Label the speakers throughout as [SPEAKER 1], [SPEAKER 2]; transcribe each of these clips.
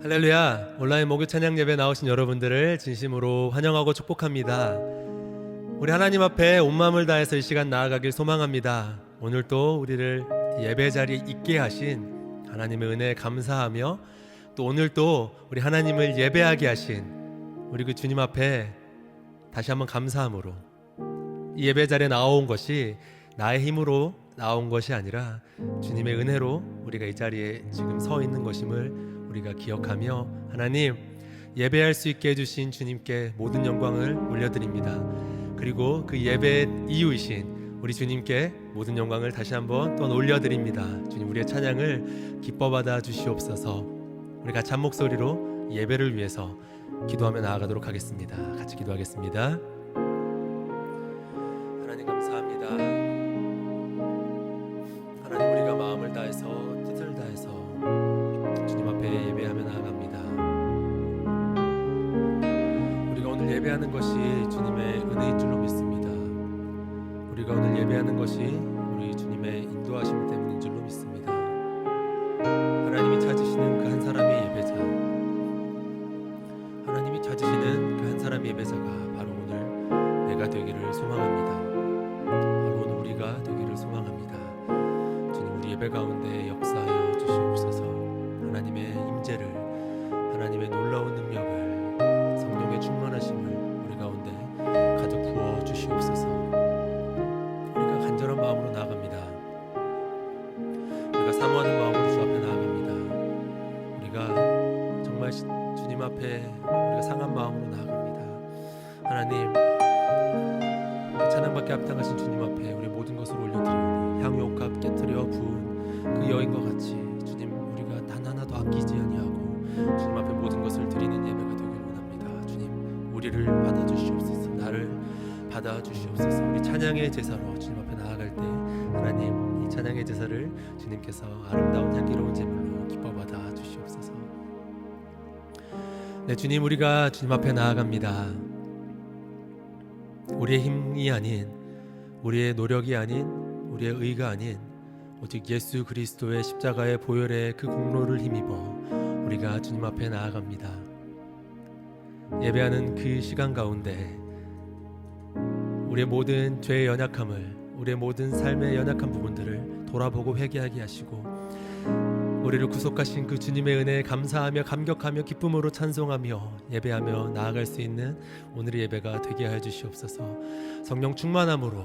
[SPEAKER 1] 할렐루야. 온라인 목요 찬양 예배 나오신 여러분들을 진심으로 환영하고 축복합니다. 우리 하나님 앞에 온 마음을 다해서 이 시간 나아가길 소망합니다. 오늘 또 우리를 예배 자리에 있게 하신 하나님의 은혜에 감사하며 또 오늘 또 우리 하나님을 예배하게 하신 우리 그 주님 앞에 다시 한번 감사함으로 이 예배 자리에 나온 것이 나의 힘으로 나온 것이 아니라 주님의 은혜로 우리가 이 자리에 지금 서 있는 것임을 우리가 기억하며 하나님 예배할 수 있게 해주신 주님께 모든 영광을 올려드립니다. 그리고 그 예배의 이유이신 우리 주님께 모든 영광을 다시 한번 또 올려드립니다. 주님, 우리의 찬양을 기뻐 받아 주시옵소서. 우리 같이 한 목소리로 예배를 위해서 기도하며 나아가도록 하겠습니다. 같이 기도하겠습니다. 하나님 감사합니다. 하나님, 우리가 마음을 다해서 뜻을 다해서 주님 앞에 예배하며 나아갑니다. 우리가 오늘 예배하는 것이 주님의 은혜인 줄로 믿습니다. 우리가 오늘 예배하는 것이 우리 주님의 인도하심 때문인 줄로 믿습니다. 하나님이 찾으시는 그 한 사람의 예배자, 하나님이 찾으시는 그 한 사람의 예배자가 바로 오늘 내가 되기를 소망합니다. 바로 오늘 우리가 되기를 소망합니다. 주님, 우리 예배 가운데 역사하여 주시옵소서. 하나님의 임재를, 하나님의 놀라운 능력을, 성령의 충만하심을 우리 가운데 가득 부어 주시옵소서. 우리가 간절한 마음으로 나아갑니다. 우리가 사모하는 마음으로 주 앞에 나아갑니다. 우리가 정말 주님 앞에 우리가 상한 마음으로 나아갑니다. 하나님, 찬양받게 합당하신 주님 앞에 우리 모든 것을 올려드리오니 향유옥합 깨트려 부은 그 여인과 같이 주님, 우리가 단 하나도 아끼지 아니하고 주님 앞에 모든 것을 드리는 예배가 되기를 원합니다. 주님, 우리를 받아주시옵소서. 나를 받아주시옵소서. 우리 찬양의 제사로 주님 앞에 나아갈 때 하나님, 이 찬양의 제사를 주님께서 아름다운 향기로운 제물로 기뻐 받아 주시옵소서. 네, 주님, 우리가 주님 앞에 나아갑니다. 우리의 힘이 아닌, 우리의 노력이 아닌, 우리의 의가 아닌 오직 예수 그리스도의 십자가의 보혈의 그 공로를 힘입어 우리가 주님 앞에 나아갑니다. 예배하는 그 시간 가운데 우리의 모든 죄의 연약함을, 우리의 모든 삶의 연약한 부분들을 돌아보고 회개하게 하시고 우리를 구속하신 그 주님의 은혜에 감사하며 감격하며 기쁨으로 찬송하며 예배하며 나아갈 수 있는 오늘의 예배가 되게 하여 주시옵소서. 성령 충만함으로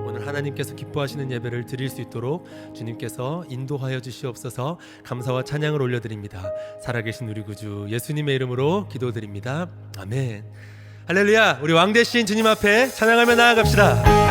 [SPEAKER 1] 오늘 하나님께서 기뻐하시는 예배를 드릴 수 있도록 주님께서 인도하여 주시옵소서. 감사와 찬양을 올려드립니다. 살아계신 우리 구주 예수님의 이름으로 기도드립니다. 아멘. 할렐루야. 우리 왕 대신 주님 앞에 찬양하며 나아갑시다.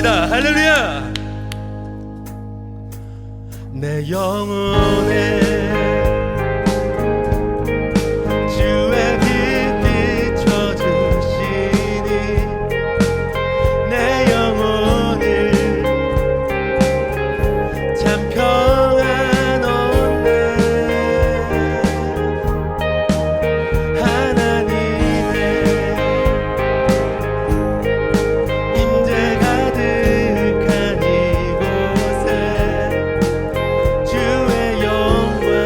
[SPEAKER 1] 찬양합니다. 할렐루야. 내 영혼에 주의 빛 비춰주시니 내 영혼을 참 평안없네. 하나님의 임재 가득한 이곳에 주의 영광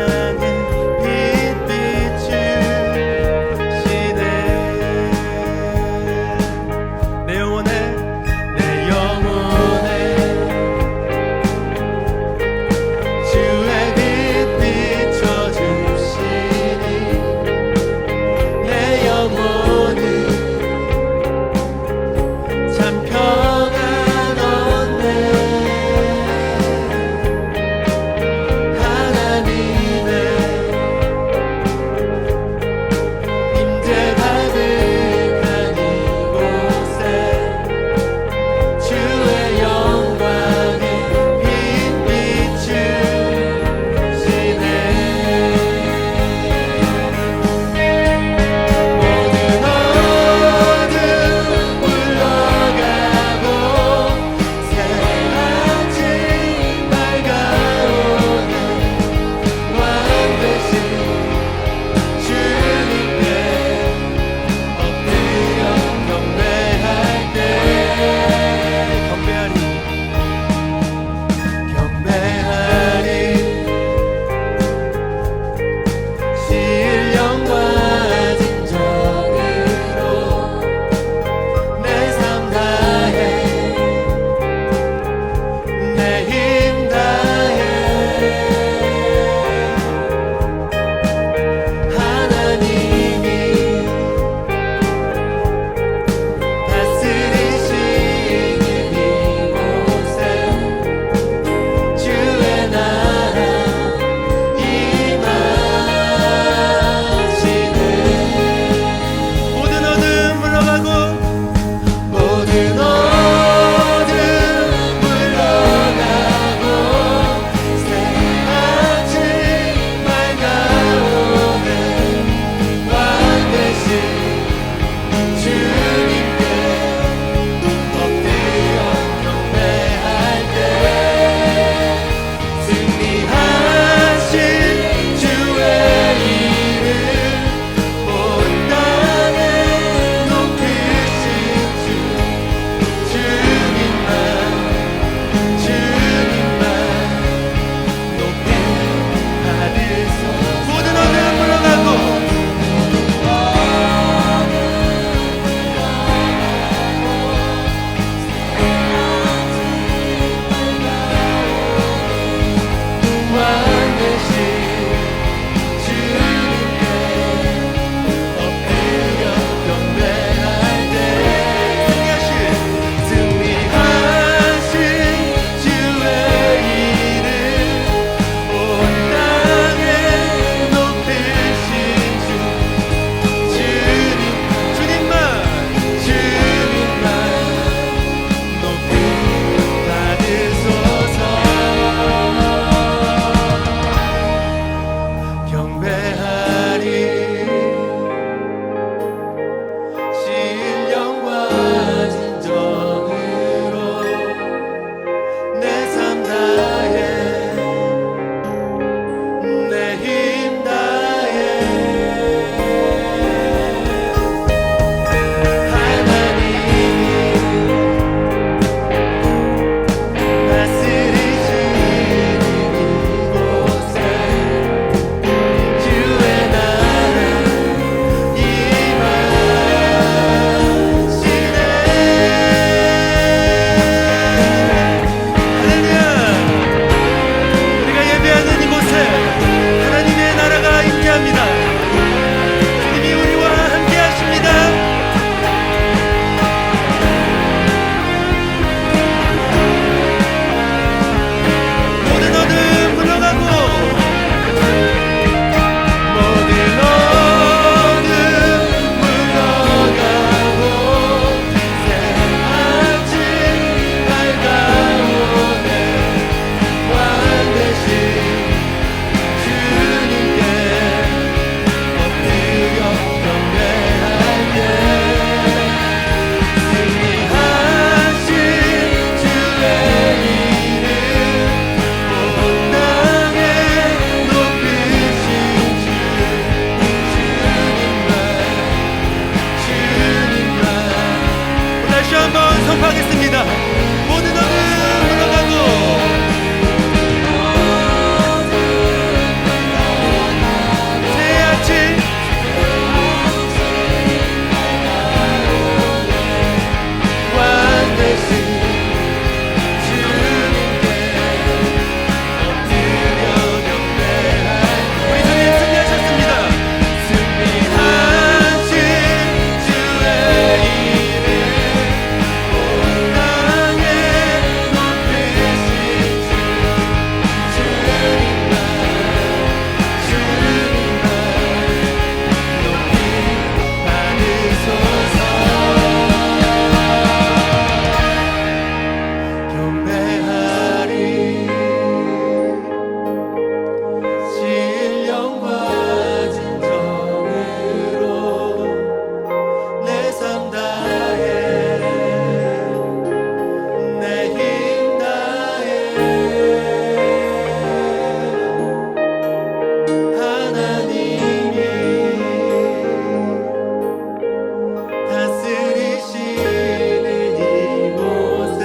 [SPEAKER 1] 한번 선포하겠습니다. 모든 어둠 물러가고 새 아침 완전히 주님께 엎드려 경배할 우리 주님 승리하셨습니다. 승리하신 주의 이름 온 땅에 높으신 주님만 높이 받으소서. 경배하리 신령과 진정으로 내 삶 다해 내 힘 다해 하나님이 다스리시는 이곳에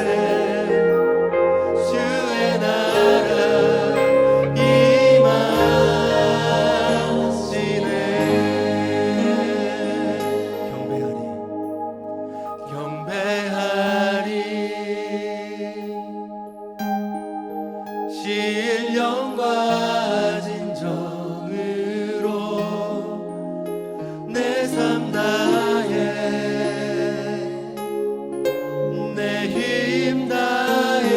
[SPEAKER 1] 주의 나라 임하시네. 경배하리 신령과 진정으로 내 삶 다해 내 힘 다해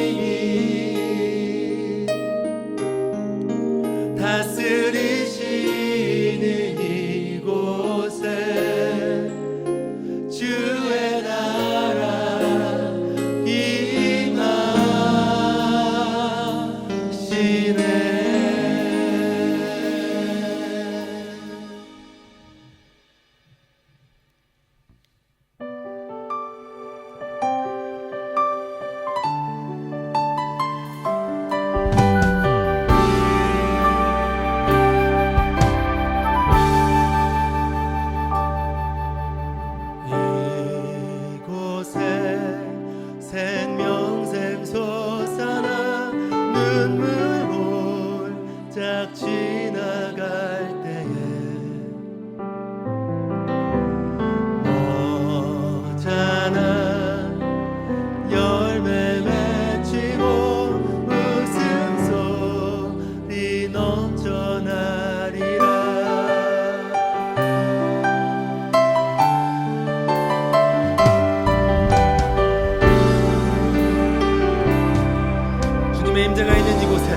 [SPEAKER 1] 하나님이 다스리시는 이곳에 주의 나라 임하시네. 이곳에 생명샘 솟아나 눈물 홀짝 지나갈 때에 모자란 열매 맺히고 웃음소리 넘쳐나리라. 주님의 임재가 있는 이곳에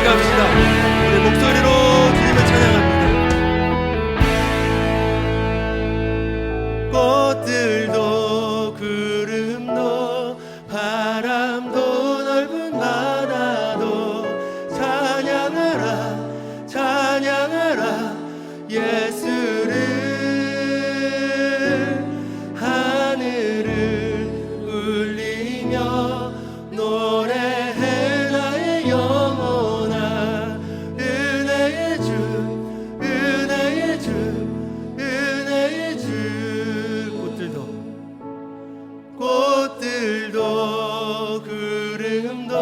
[SPEAKER 1] 합시다. 우리 목소리로 주님을 찬양합니다. 꽃들도 구름도 바람도 넓은 바다도 찬양하라 찬양하라 예수를 하늘을 울리며 노래해 나의 영혼아 은혜의 주 은혜의 주 은혜의 주 꽃들도 구름도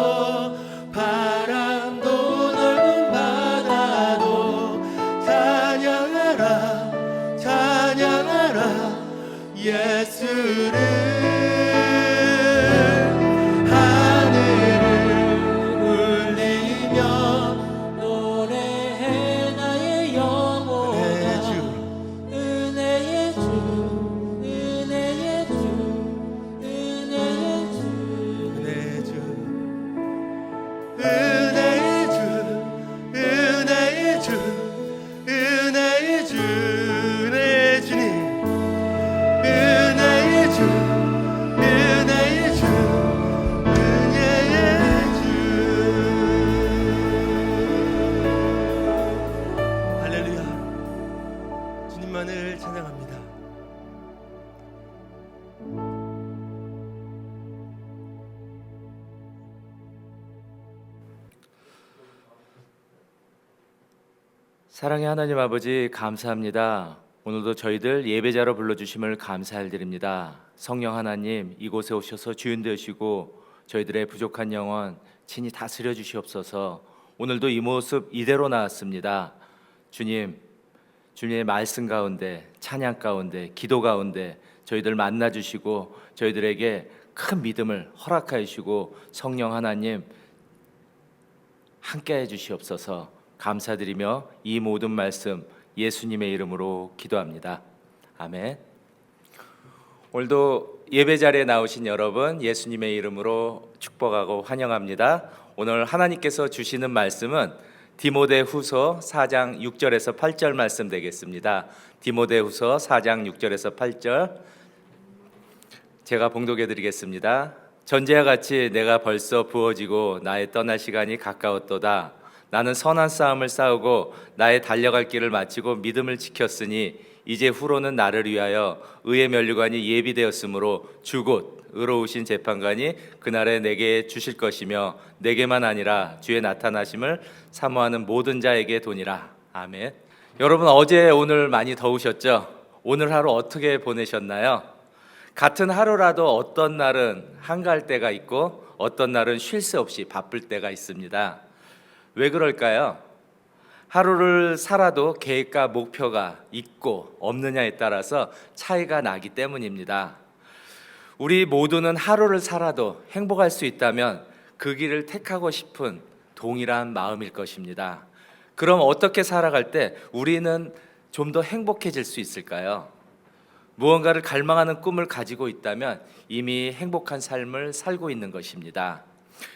[SPEAKER 1] 바람도 넓은 바다도 찬양하라 찬양하라 예수를 하늘을 울리며
[SPEAKER 2] 노래해 나의 영혼아 은혜의 주 은혜의 주 은혜의 주
[SPEAKER 1] 은혜의 주 은혜의 주 은혜의 주 은혜의 주 은혜의 주님 은혜의 주 은혜의 주 은혜의 주 할렐루야 주님만을 찬양합니다.
[SPEAKER 3] 사랑의 하나님 아버지 감사합니다. 오늘도 저희들 예배자로 불러주심을 감사드립니다. 성령 하나님 이곳에 오셔서 주인 되시고 저희들의 부족한 영혼 친히 다스려 주시옵소서. 오늘도 이 모습 이대로 나왔습니다. 주님, 주님의 말씀 가운데 찬양 가운데 기도 가운데 저희들 만나 주시고 저희들에게 큰 믿음을 허락하여 주시고 성령 하나님 함께해 주시옵소서. 감사드리며 이 모든 말씀 예수님의 이름으로 기도합니다. 아멘. 오늘도 예배 자리에 나오신 여러분 예수님의 이름으로 축복하고 환영합니다. 오늘 하나님께서 주시는 말씀은 디모데후서 4장 6절에서 8절 말씀 되겠습니다. 디모데후서 4장 6절에서 8절 제가 봉독해 드리겠습니다. 전제와 같이 내가 벌써 부어지고 나의 떠날 시간이 가까웠도다. 나는 선한 싸움을 싸우고 나의 달려갈 길을 마치고 믿음을 지켰으니 이제 후로는 나를 위하여 의의 면류관이 예비되었으므로 주곧 의로우신 재판관이 그날에 내게 주실 것이며 내게만 아니라 주의 나타나심을 사모하는 모든 자에게 도니라. 아멘. 여러분 어제 오늘 많이 더우셨죠? 오늘 하루 어떻게 보내셨나요? 같은 하루라도 어떤 날은 한가할 때가 있고 어떤 날은 쉴 새 없이 바쁠 때가 있습니다. 왜 그럴까요? 하루를 살아도 계획과 목표가 있고 없느냐에 따라서 차이가 나기 때문입니다. 우리 모두는 하루를 살아도 행복할 수 있다면 그 길을 택하고 싶은 동일한 마음일 것입니다. 그럼 어떻게 살아갈 때 우리는 좀 더 행복해질 수 있을까요? 무언가를 갈망하는 꿈을 가지고 있다면 이미 행복한 삶을 살고 있는 것입니다.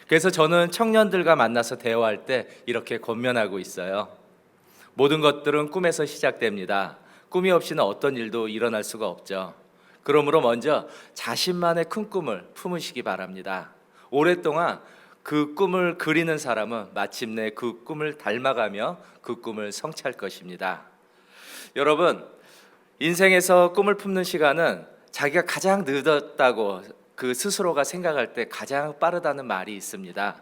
[SPEAKER 3] 그래서 저는 청년들과 만나서 대화할 때 이렇게 권면하고 있어요. 모든 것들은 꿈에서 시작됩니다. 꿈이 없이는 어떤 일도 일어날 수가 없죠. 그러므로 먼저 자신만의 큰 꿈을 품으시기 바랍니다. 오랫동안 그 꿈을 그리는 사람은 마침내 그 꿈을 닮아가며 그 꿈을 성취할 것입니다. 여러분, 인생에서 꿈을 품는 시간은 자기가 가장 늦었다고 그 스스로가 생각할 때 가장 빠르다는 말이 있습니다.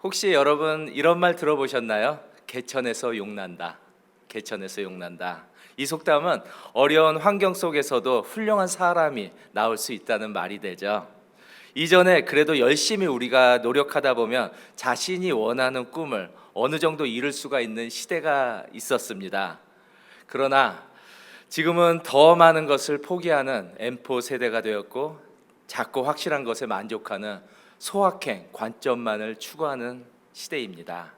[SPEAKER 3] 혹시 여러분 이런 말 들어보셨나요? 개천에서 용난다. 개천에서 용난다. 이 속담은 어려운 환경 속에서도 훌륭한 사람이 나올 수 있다는 말이 되죠. 이전에 그래도 열심히 우리가 노력하다 보면 자신이 원하는 꿈을 어느 정도 이룰 수가 있는 시대가 있었습니다. 그러나 지금은 더 많은 것을 포기하는 M4 세대가 되었고 작고 확실한 것에 만족하는 소확행 관점만을 추구하는 시대입니다.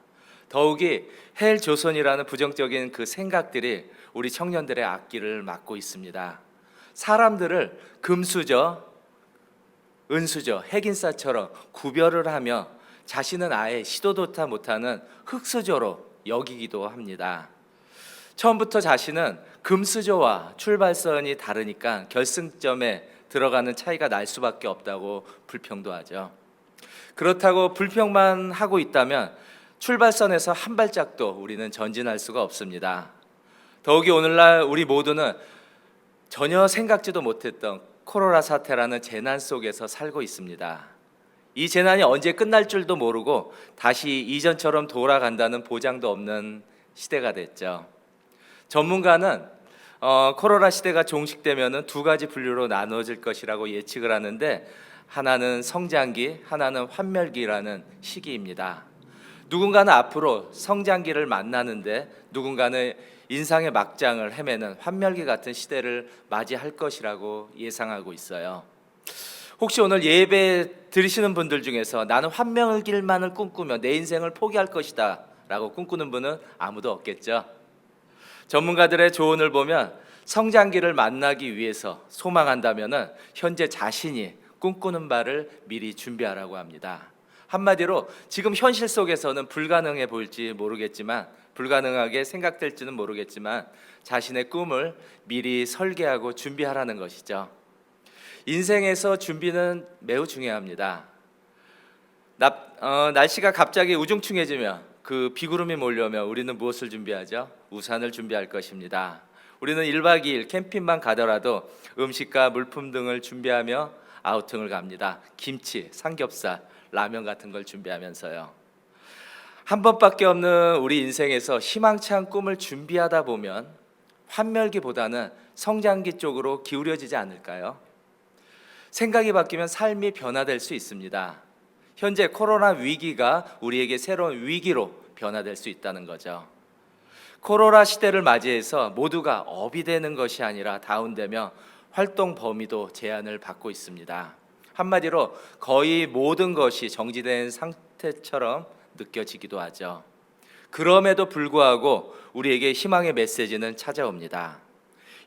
[SPEAKER 3] 더욱이 헬조선이라는 부정적인 그 생각들이 우리 청년들의 앞길을 막고 있습니다. 사람들을 금수저, 은수저, 핵인싸처럼 구별을 하며 자신은 아예 시도조차 못하는 흙수저로 여기기도 합니다. 처음부터 자신은 금수저와 출발선이 다르니까 결승점에 들어가는 차이가 날 수밖에 없다고 불평도 하죠. 그렇다고 불평만 하고 있다면 출발선에서 한 발짝도 우리는 전진할 수가 없습니다. 더욱이 오늘날 우리 모두는 전혀 생각지도 못했던 코로나 사태라는 재난 속에서 살고 있습니다. 이 재난이 언제 끝날 줄도 모르고 다시 이전처럼 돌아간다는 보장도 없는 시대가 됐죠. 전문가는 코로나 시대가 종식되면 두 가지 분류로 나눠질 것이라고 예측을 하는데, 하나는 성장기, 하나는 환멸기라는 시기입니다. 누군가는 앞으로 성장기를 만나는데 누군가는 인상의 막장을 헤매는 환멸기 같은 시대를 맞이할 것이라고 예상하고 있어요. 혹시 오늘 예배 들으시는 분들 중에서 나는 환멸기만을 꿈꾸며 내 인생을 포기할 것이다 라고 꿈꾸는 분은 아무도 없겠죠. 전문가들의 조언을 보면 성장기를 만나기 위해서 소망한다면 현재 자신이 꿈꾸는 바를 미리 준비하라고 합니다. 한마디로 지금 현실 속에서는 불가능해 보일지 모르겠지만, 불가능하게 생각될지는 모르겠지만 자신의 꿈을 미리 설계하고 준비하라는 것이죠. 인생에서 준비는 매우 중요합니다. 날씨가 갑자기 우중충해지면, 그 비구름이 몰려오면 우리는 무엇을 준비하죠? 우산을 준비할 것입니다. 우리는 1박 2일 캠핑만 가더라도 음식과 물품 등을 준비하며 아우팅을 갑니다. 김치, 삼겹살, 라면 같은 걸 준비하면서요. 한 번밖에 없는 우리 인생에서 희망찬 꿈을 준비하다 보면 환멸기보다는 성장기 쪽으로 기울여지지 않을까요? 생각이 바뀌면 삶이 변화될 수 있습니다. 현재 코로나 위기가 우리에게 새로운 위기로 변화될 수 있다는 거죠. 코로나 시대를 맞이해서 모두가 업이 되는 것이 아니라 다운되며 활동 범위도 제한을 받고 있습니다. 한마디로 거의 모든 것이 정지된 상태처럼 느껴지기도 하죠. 그럼에도 불구하고 우리에게 희망의 메시지는 찾아옵니다.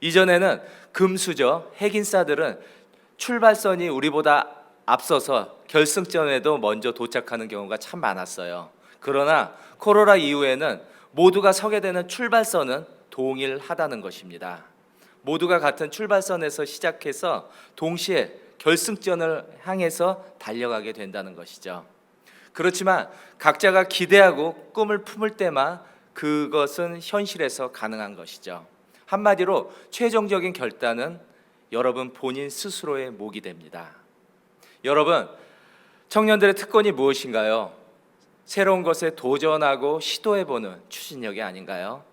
[SPEAKER 3] 이전에는 금수저, 핵인싸들은 출발선이 우리보다 앞서서 결승점에도 먼저 도착하는 경우가 참 많았어요. 그러나 코로나 이후에는 모두가 서게 되는 출발선은 동일하다는 것입니다. 모두가 같은 출발선에서 시작해서 동시에 결승점을 향해서 달려가게 된다는 것이죠. 그렇지만 각자가 기대하고 꿈을 품을 때만 그것은 현실에서 가능한 것이죠. 한마디로 최종적인 결단은 여러분 본인 스스로의 몫이 됩니다. 여러분, 청년들의 특권이 무엇인가요? 새로운 것에 도전하고 시도해보는 추진력이 아닌가요?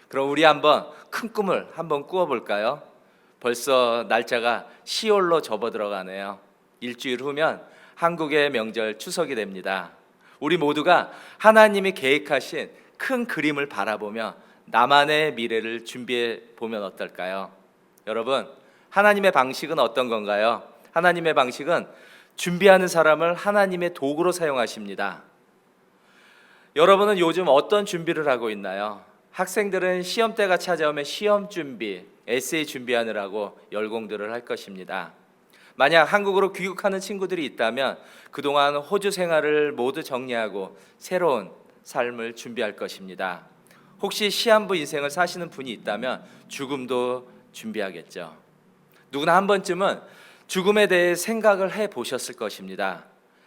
[SPEAKER 3] 그럼 우리 한번 큰 꿈을 한번 꾸어볼까요? 벌써 날짜가 10월로 접어들어가네요. 일주일 후면 한국의 명절 추석이 됩니다. 우리 모두가 하나님이 계획하신 큰 그림을 바라보며 나만의 미래를 준비해 보면 어떨까요? 여러분, 하나님의 방식은 어떤 건가요? 하나님의 방식은 준비하는 사람을 하나님의 도구로 사용하십니다. 여러분은 요즘 어떤 준비를 하고 있나요? 학생들은 시험 때가 찾아오면 시험 준비, 에세이 준비하느라고 열공들을 할 것입니다. 만약 한국으로 귀국하는 친구들이 있다면 그동안 호주 생활을 모두 정리하고 새로운 삶을 준비할 것입니다. 혹시 시한부 인생을 사시는 분이 있다면 죽음도 준비하겠죠. 누구나 한 번쯤은 죽음에 대해 생각을 해보셨을 것입니다.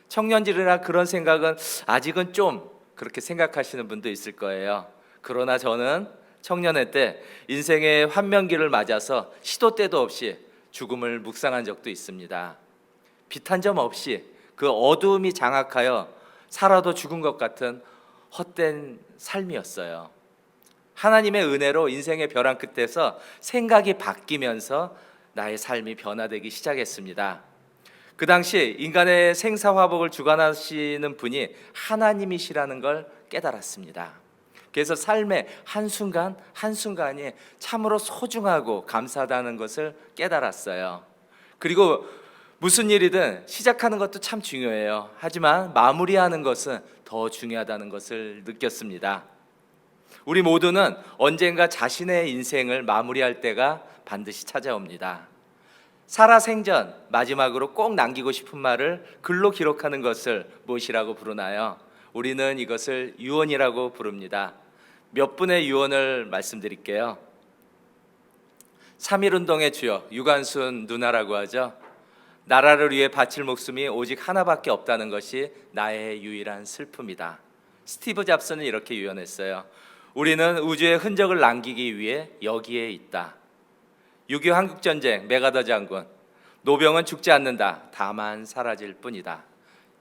[SPEAKER 3] 청년들이나 그런 생각은 아직은 좀 그렇게 생각하시는 분도 있을 거예요. 그러나 저는 청년회 때 인생의 환명기를 맞아서 시도 때도 없이 죽음을 묵상한 적도 있습니다. 빛 한 점 없이 그 어두움이 장악하여 살아도 죽은 것 같은 헛된 삶이었어요. 하나님의 은혜로 인생의 벼랑 끝에서 생각이 바뀌면서 나의 삶이 변화되기 시작했습니다. 그 당시 인간의 생사화복을 주관하시는 분이 하나님이시라는 걸 깨달았습니다. 그래서 삶의 한순간 한순간이 참으로 소중하고 감사하다는 것을 깨달았어요. 그리고 무슨 일이든 시작하는 것도 참 중요해요. 하지만 마무리하는 것은 더 중요하다는 것을 느꼈습니다. 우리 모두는 언젠가 자신의 인생을 마무리할 때가 반드시 찾아옵니다. 살아생전 마지막으로 꼭 남기고 싶은 말을 글로 기록하는 것을 무엇이라고 부르나요? 우리는 이것을 유언이라고 부릅니다. 몇 분의 유언을 말씀드릴게요. 3.1운동의 주역 유관순 누나라고 하죠. 나라를 위해 바칠 목숨이 오직 하나밖에 없다는 것이 나의 유일한 슬픔이다. 스티브 잡스는 이렇게 유언했어요. 우리는 우주의 흔적을 남기기 위해 여기에 있다. 6.25 한국전쟁 메가더 장군, 노병은 죽지 않는다. 다만 사라질 뿐이다.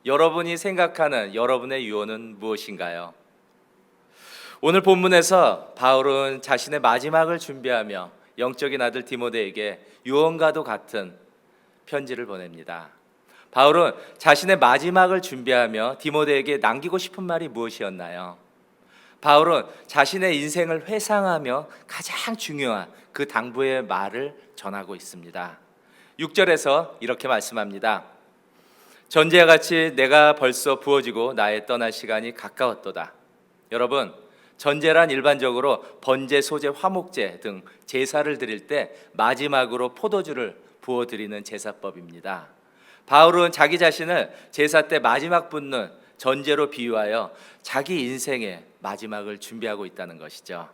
[SPEAKER 3] 여러분이 생각하는 여러분의 유언은 무엇인가요? 오늘 본문에서 바울은 자신의 마지막을 준비하며 영적인 아들 디모데에게 유언과도 같은 편지를 보냅니다. 바울은 자신의 마지막을 준비하며 디모데에게 남기고 싶은 말이 무엇이었나요? 바울은 자신의 인생을 회상하며 가장 중요한 그 당부의 말을 전하고 있습니다. 6절에서 이렇게 말씀합니다. 전제와 같이 내가 벌써 부어지고 나의 떠날 시간이 가까웠도다. 여러분, 전제란 일반적으로 번제, 소제, 화목제 등 제사를 드릴 때 마지막으로 포도주를 부어드리는 제사법입니다. 바울은 자기 자신을 제사 때 마지막 붓는 전제로 비유하여 자기 인생의 마지막을 준비하고 있다는 것이죠.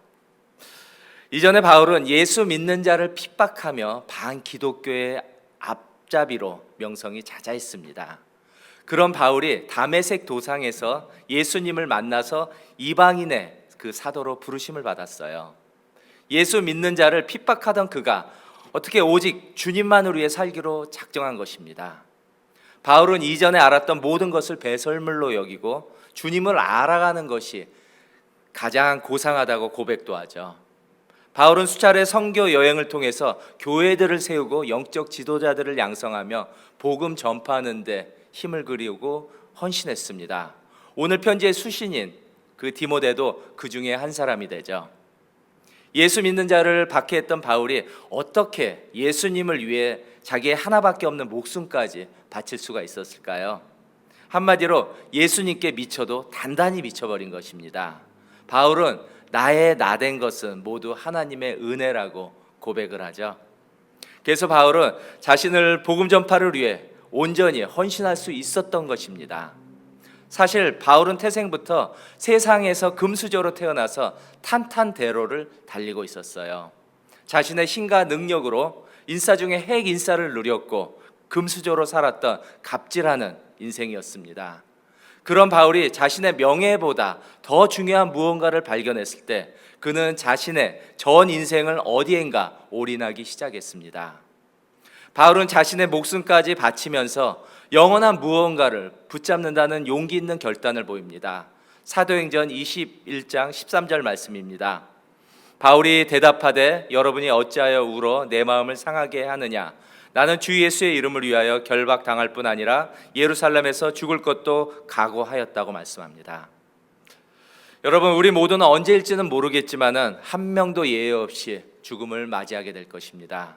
[SPEAKER 3] 이전에 바울은 예수 믿는 자를 핍박하며 반기독교의 앞잡이로 명성이 자자했습니다. 그런 바울이 다메섹 도상에서 예수님을 만나서 이방인의 그 사도로 부르심을 받았어요. 예수 믿는 자를 핍박하던 그가 어떻게 오직 주님만을 위해 살기로 작정한 것입니다. 바울은 이전에 알았던 모든 것을 배설물로 여기고 주님을 알아가는 것이 가장 고상하다고 고백도 하죠. 바울은 수차례 선교 여행을 통해서 교회들을 세우고 영적 지도자들을 양성하며 복음 전파하는 데 힘을 그리고 헌신했습니다. 오늘 편지의 수신인 그 디모데도 그 중에 한 사람이 되죠. 예수 믿는 자를 박해했던 바울이 어떻게 예수님을 위해 자기의 하나밖에 없는 목숨까지 바칠 수가 있었을까요? 한마디로 예수님께 미쳐도 단단히 미쳐버린 것입니다. 바울은 나의 나된 것은 모두 하나님의 은혜라고 고백을 하죠. 그래서 바울은 자신을 복음 전파를 위해 온전히 헌신할 수 있었던 것입니다. 사실 바울은 태생부터 세상에서 금수저로 태어나서 탄탄대로를 달리고 있었어요. 자신의 힘과 능력으로 인싸 중에 핵 인싸를 누렸고 금수저로 살았던 갑질하는 인생이었습니다. 그런 바울이 자신의 명예보다 더 중요한 무언가를 발견했을 때 그는 자신의 전 인생을 어디엔가 올인하기 시작했습니다. 바울은 자신의 목숨까지 바치면서 영원한 무언가를 붙잡는다는 용기 있는 결단을 보입니다. 사도행전 21장 13절 말씀입니다. 바울이 대답하되 여러분이 어찌하여 울어 내 마음을 상하게 하느냐? 나는 주 예수의 이름을 위하여 결박당할 뿐 아니라 예루살렘에서 죽을 것도 각오하였다고 말씀합니다. 여러분, 우리 모두는 언제일지는 모르겠지만은 한 명도 예외 없이 죽음을 맞이하게 될 것입니다.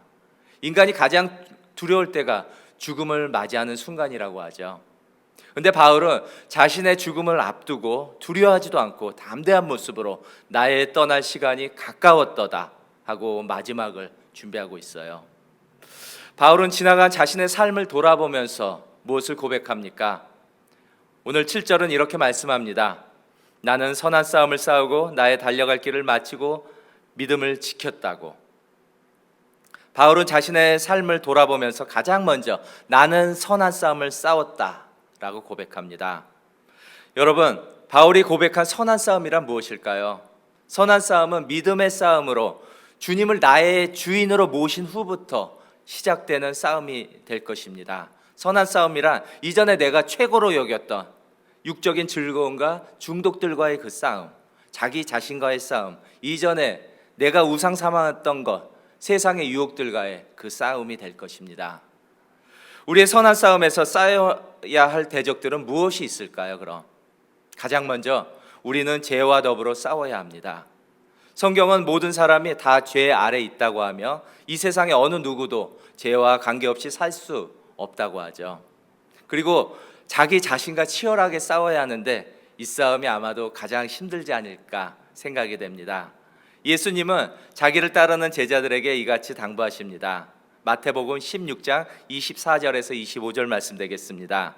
[SPEAKER 3] 인간이 가장 두려울 때가 죽음을 맞이하는 순간이라고 하죠. 근데 바울은 자신의 죽음을 앞두고 두려워하지도 않고 담대한 모습으로 나의 떠날 시간이 가까웠도다 하고 마지막을 준비하고 있어요. 바울은 지나간 자신의 삶을 돌아보면서 무엇을 고백합니까? 오늘 7절은 이렇게 말씀합니다. 나는 선한 싸움을 싸우고 나의 달려갈 길을 마치고 믿음을 지켰다고. 바울은 자신의 삶을 돌아보면서 가장 먼저 나는 선한 싸움을 싸웠다라고 고백합니다. 여러분, 바울이 고백한 선한 싸움이란 무엇일까요? 선한 싸움은 믿음의 싸움으로 주님을 나의 주인으로 모신 후부터 시작되는 싸움이 될 것입니다. 선한 싸움이란 이전에 내가 최고로 여겼던 육적인 즐거움과 중독들과의 그 싸움, 자기 자신과의 싸움, 이전에 내가 우상 삼았던 것, 세상의 유혹들과의 그 싸움이 될 것입니다. 우리의 선한 싸움에서 싸워야 할 대적들은 무엇이 있을까요? 그럼 가장 먼저 우리는 죄와 더불어 싸워야 합니다. 성경은 모든 사람이 다 죄 아래 있다고 하며 이 세상의 어느 누구도 죄와 관계없이 살 수 없다고 하죠. 그리고 자기 자신과 치열하게 싸워야 하는데 이 싸움이 아마도 가장 힘들지 않을까 생각이 됩니다. 예수님은 자기를 따르는 제자들에게 이같이 당부하십니다. 마태복음 16장 24절에서 25절 말씀 되겠습니다.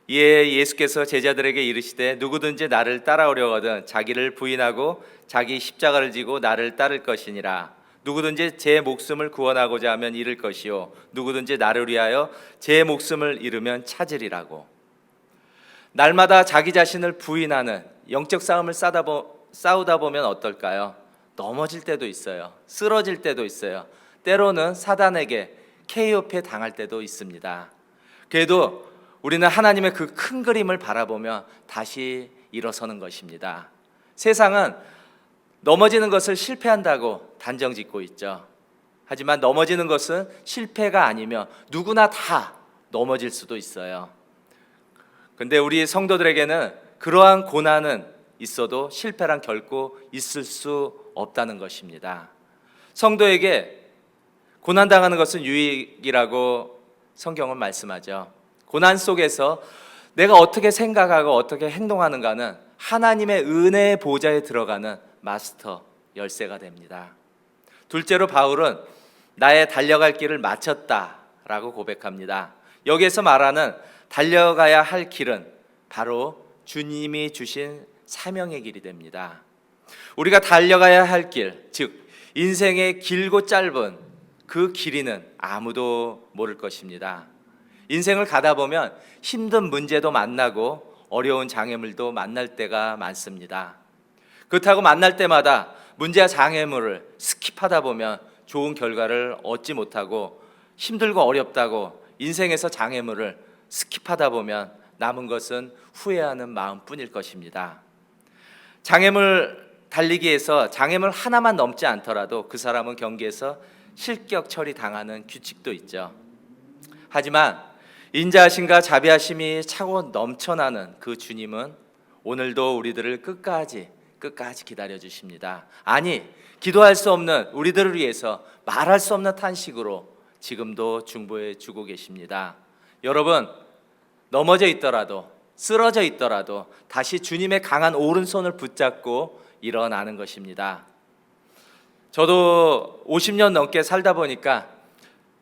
[SPEAKER 3] 이에 예수께서 제자들에게 이르시되 누구든지 나를 따라오려거든 자기를 부인하고 자기 십자가를 지고 나를 따를 것이니라. 누구든지 제 목숨을 구원하고자 하면 잃을 것이요 누구든지 나를 위하여 제 목숨을 잃으면 찾으리라고. 날마다 자기 자신을 부인하는 영적 싸움을 싸우다 보면 어떨까요? 넘어질 때도 있어요. 쓰러질 때도 있어요. 때로는 사단에게 KO패 당할 때도 있습니다. 그래도 우리는 하나님의 그 큰 그림을 바라보며 다시 일어서는 것입니다. 세상은 넘어지는 것을 실패한다고 단정 짓고 있죠. 하지만 넘어지는 것은 실패가 아니며 누구나 다 넘어질 수도 있어요. 근데 우리 성도들에게는 그러한 고난은 있어도 실패란 결코 있을 수 없다는 것입니다. 성도에게 고난당하는 것은 유익이라고 성경은 말씀하죠. 고난 속에서 내가 어떻게 생각하고 어떻게 행동하는가는 하나님의 은혜의 보좌에 들어가는 마스터 열쇠가 됩니다. 둘째로 바울은 나의 달려갈 길을 마쳤다라고 고백합니다. 여기에서 말하는 달려가야 할 길은 바로 주님이 주신 사명의 길이 됩니다. 우리가 달려가야 할 길, 즉 인생의 길고 짧은 그 길이는 아무도 모를 것입니다. 인생을 가다 보면 힘든 문제도 만나고 어려운 장애물도 만날 때가 많습니다. 그렇다고 만날 때마다 문제와 장애물을 스킵하다 보면 좋은 결과를 얻지 못하고 힘들고 어렵다고 인생에서 장애물을 스킵하다 보면 남은 것은 후회하는 마음뿐일 것입니다. 장애물 달리기에서 장애물 하나만 넘지 않더라도 그 사람은 경기에서 실격 처리 당하는 규칙도 있죠. 하지만 인자하심과 자비하심이 차고 넘쳐나는 그 주님은 오늘도 우리들을 끝까지 기다려 주십니다. 아니, 기도할 수 없는 우리들을 위해서 말할 수 없는 탄식으로 지금도 중보해 주고 계십니다. 여러분, 넘어져 있더라도 쓰러져 있더라도 다시 주님의 강한 오른손을 붙잡고 일어나는 것입니다. 저도 50년 넘게 살다 보니까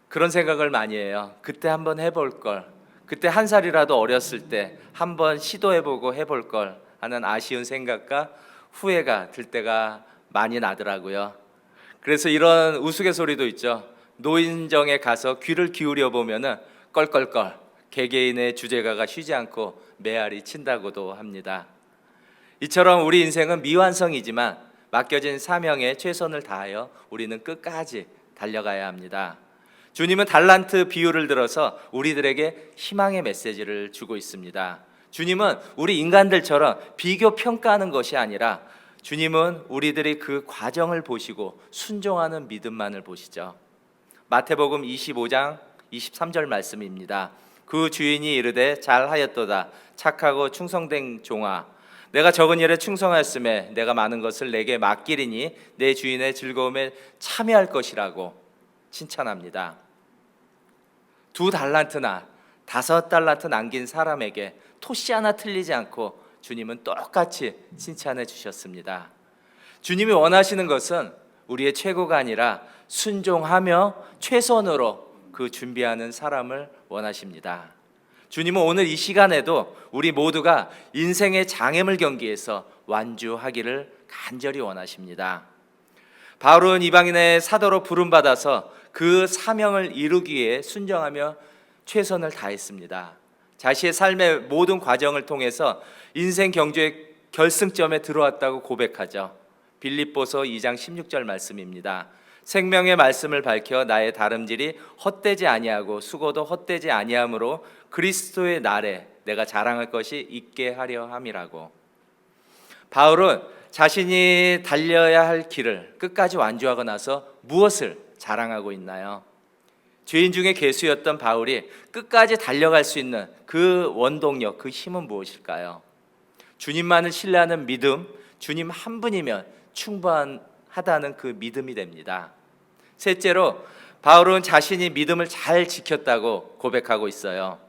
[SPEAKER 3] 그런 생각을 많이 해요. 그때 한번 해볼 걸, 그때 한 살이라도 어렸을 때 한번 시도해보고 해볼 걸 하는 아쉬운 생각과 후회가 들 때가 많이 나더라고요. 그래서 이런 우스갯소리도 있죠. 노인정에 가서 귀를 기울여 보면은 껄껄껄 개개인의 주제가가 쉬지 않고 메아리 친다고도 합니다. 이처럼 우리 인생은 미완성이지만 맡겨진 사명에 최선을 다하여 우리는 끝까지 달려가야 합니다. 주님은 달란트 비유를 들어서 우리들에게 희망의 메시지를 주고 있습니다. 주님은 우리 인간들처럼 비교 평가하는 것이 아니라 주님은 우리들이 그 과정을 보시고 순종하는 믿음만을 보시죠. 마태복음 25장 23절 말씀입니다. 그 주인이 이르되 잘하였도다 착하고 충성된 종아 내가 적은 일에 충성하였음에 내가 많은 것을 내게 맡기리니 내 주인의 즐거움에 참여할 것이라고 칭찬합니다. 2달란트나 5달란트 남긴 사람에게 토시 하나 틀리지 않고 주님은 똑같이 칭찬해 주셨습니다. 주님이 원하시는 것은 우리의 최고가 아니라 순종하며 최선으로 그 준비하는 사람을 원하십니다. 주님은 오늘 이 시간에도 우리 모두가 인생의 장애물 경기에서 완주하기를 간절히 원하십니다. 바울은 이방인의 사도로 부름받아서 그 사명을 이루기 위해 순종하며 최선을 다했습니다. 자신의 삶의 모든 과정을 통해서 인생 경주의 결승점에 들어왔다고 고백하죠. 빌립보서 2장 16절 말씀입니다. 생명의 말씀을 밝혀 나의 다름질이 헛되지 아니하고 수고도 헛되지 아니함으로 그리스도의 날에 내가 자랑할 것이 있게 하려 함이라고. 바울은 자신이 달려야 할 길을 끝까지 완주하고 나서 무엇을 자랑하고 있나요? 죄인 중에 괴수였던 바울이 끝까지 달려갈 수 있는 그 원동력, 그 힘은 무엇일까요? 주님만을 신뢰하는 믿음, 주님 한 분이면 충분하다는 그 믿음이 됩니다. 셋째로 바울은 자신이 믿음을 잘 지켰다고 고백하고 있어요.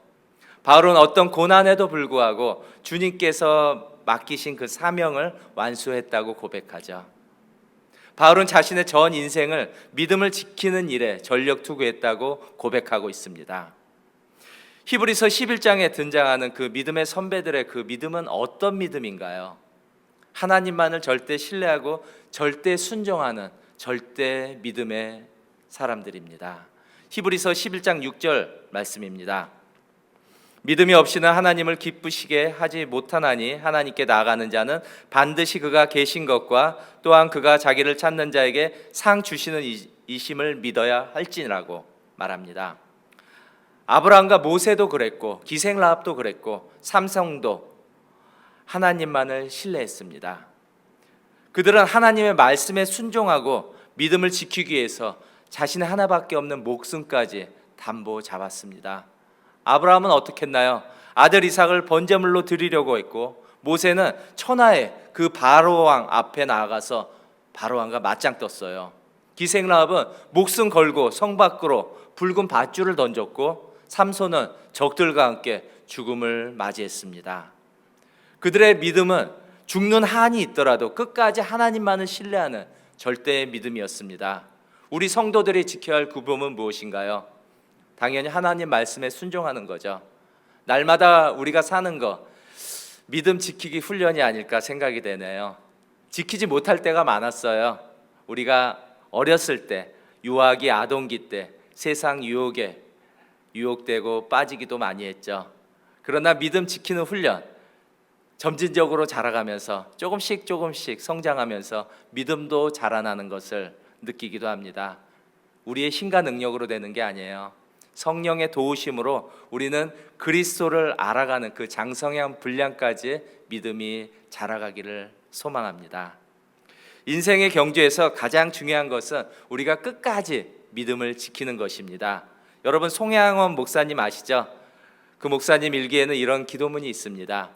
[SPEAKER 3] 바울은 어떤 고난에도 불구하고 주님께서 맡기신 그 사명을 완수했다고 고백하죠. 바울은 자신의 전 인생을 믿음을 지키는 일에 전력 투구했다고 고백하고 있습니다. 히브리서 11장에 등장하는 그 믿음의 선배들의 그 믿음은 어떤 믿음인가요? 하나님만을 절대 신뢰하고 절대 순종하는 절대 믿음의 사람들입니다. 히브리서 11장 6절 말씀입니다. 믿음이 없이는 하나님을 기쁘시게 하지 못하나니 하나님께 나아가는 자는 반드시 그가 계신 것과 또한 그가 자기를 찾는 자에게 상 주시는 이심을 믿어야 할지라고 말합니다. 아브라함과 모세도 그랬고 기생 라합도 그랬고 삼성도 하나님만을 신뢰했습니다. 그들은 하나님의 말씀에 순종하고 믿음을 지키기 위해서 자신의 하나밖에 없는 목숨까지 담보 잡았습니다. 아브라함은 어떻게 했나요? 아들 이삭을 번제물로 드리려고 했고, 모세는 천하의 그 바로왕 앞에 나아가서 바로왕과 맞짱 떴어요. 기생 라합은 목숨 걸고 성 밖으로 붉은 밧줄을 던졌고, 삼손은 적들과 함께 죽음을 맞이했습니다. 그들의 믿음은 죽는 한이 있더라도 끝까지 하나님만을 신뢰하는 절대의 믿음이었습니다. 우리 성도들이 지켜야 할 구범은 무엇인가요? 당연히 하나님 말씀에 순종하는 거죠. 날마다 우리가 사는 거 믿음 지키기 훈련이 아닐까 생각이 되네요. 지키지 못할 때가 많았어요. 우리가 어렸을 때, 유아기, 아동기 때 세상 유혹에 유혹되고 빠지기도 많이 했죠. 그러나 믿음 지키는 훈련, 점진적으로 자라가면서 조금씩 성장하면서 믿음도 자라나는 것을 느끼기도 합니다. 우리의 힘과 능력으로 되는 게 아니에요. 성령의 도우심으로 우리는 그리스도를 알아가는 그 장성한 분량까지 믿음이 자라가기를 소망합니다. 인생의 경주에서 가장 중요한 것은 우리가 끝까지 믿음을 지키는 것입니다. 여러분, 송양원 목사님 아시죠? 그 목사님 일기에는 이런 기도문이 있습니다.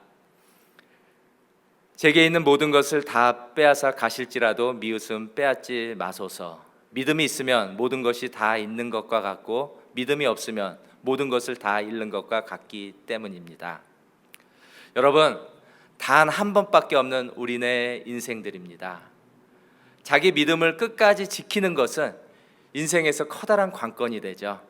[SPEAKER 3] 제게 있는 모든 것을 다 빼앗아 가실지라도 미웃음 빼앗지 마소서. 믿음이 있으면 모든 것이 다 있는 것과 같고, 믿음이 없으면 모든 것을 다 잃는 것과 같기 때문입니다. 여러분, 단 한 번밖에 없는 우리네 인생들입니다. 자기 믿음을 끝까지 지키는 것은 인생에서 커다란 관건이 되죠.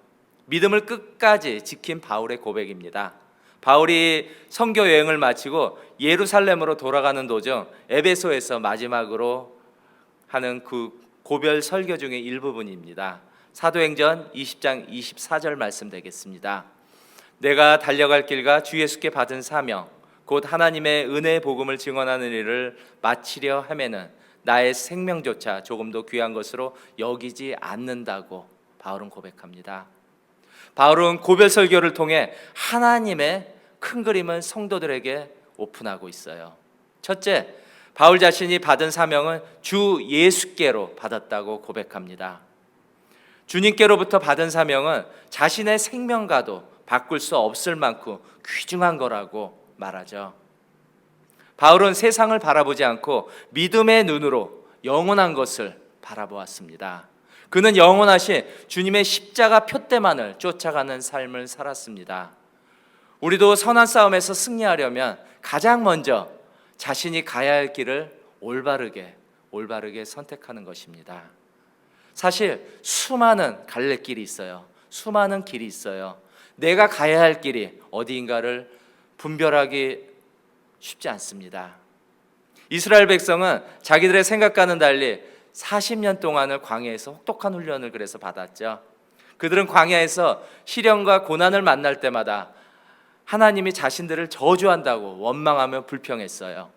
[SPEAKER 3] 믿음을 끝까지 지킨 바울의 고백입니다. 바울이 선교 여행을 마치고 예루살렘으로 돌아가는 도중 에베소에서 마지막으로 하는 그 고별 설교 중의 일부분입니다. 사도행전 20장 24절 말씀 되겠습니다. 내가 달려갈 길과 주 예수께 받은 사명 곧 하나님의 은혜의 복음을 증언하는 일을 마치려 하면은 나의 생명조차 조금도 귀한 것으로 여기지 않는다고 바울은 고백합니다. 바울은 고별 설교를 통해 하나님의 큰 그림을 성도들에게 오픈하고 있어요. 첫째, 바울 자신이 받은 사명은 주 예수께로 받았다고 고백합니다. 주님께로부터 받은 사명은 자신의 생명과도 바꿀 수 없을 만큼 귀중한 거라고 말하죠. 바울은 세상을 바라보지 않고 믿음의 눈으로 영원한 것을 바라보았습니다. 그는 영원하신 주님의 십자가 표대만을 쫓아가는 삶을 살았습니다. 우리도 선한 싸움에서 승리하려면 가장 먼저 자신이 가야 할 길을 올바르게 선택하는 것입니다. 사실 수많은 갈래길이 있어요. 수많은 길이 있어요. 내가 가야 할 길이 어디인가를 분별하기 쉽지 않습니다. 이스라엘 백성은 자기들의 생각과는 달리 40년 동안을 광야에서 혹독한 훈련을 그래서 받았죠. 그들은 광야에서 시련과 고난을 만날 때마다 하나님이 자신들을 저주한다고 원망하며 불평했어요.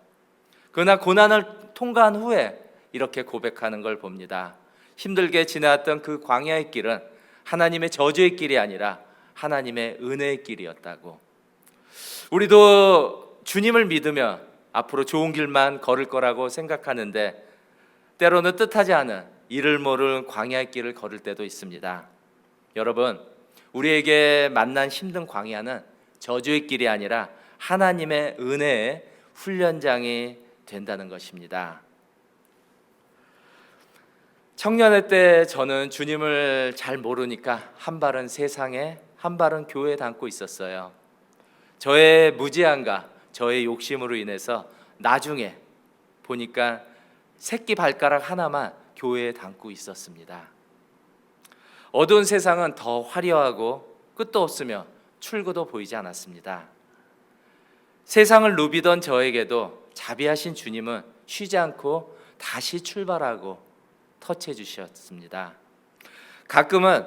[SPEAKER 3] 그러나 고난을 통과한 후에 이렇게 고백하는 걸 봅니다. 힘들게 지나왔던 그 광야의 길은 하나님의 저주의 길이 아니라 하나님의 은혜의 길이었다고. 우리도 주님을 믿으며 앞으로 좋은 길만 걸을 거라고 생각하는데 때로는 뜻하지 않은 이를 모를 광야의 길을 걸을 때도 있습니다. 여러분, 우리에게 만난 힘든 광야는 저주의 길이 아니라 하나님의 은혜의 훈련장이 된다는 것입니다. 청년의 때 저는 주님을 잘 모르니까 한 발은 세상에 한 발은 교회에 담고 있었어요. 저의 무지함과 저의 욕심으로 인해서 나중에 보니까 새끼 발가락 하나만 교회에 담고 있었습니다. 어두운 세상은 더 화려하고 끝도 없으며 출구도 보이지 않았습니다. 세상을 누비던 저에게도 자비하신 주님은 쉬지 않고 다시 출발하고 터치해 주셨습니다. 가끔은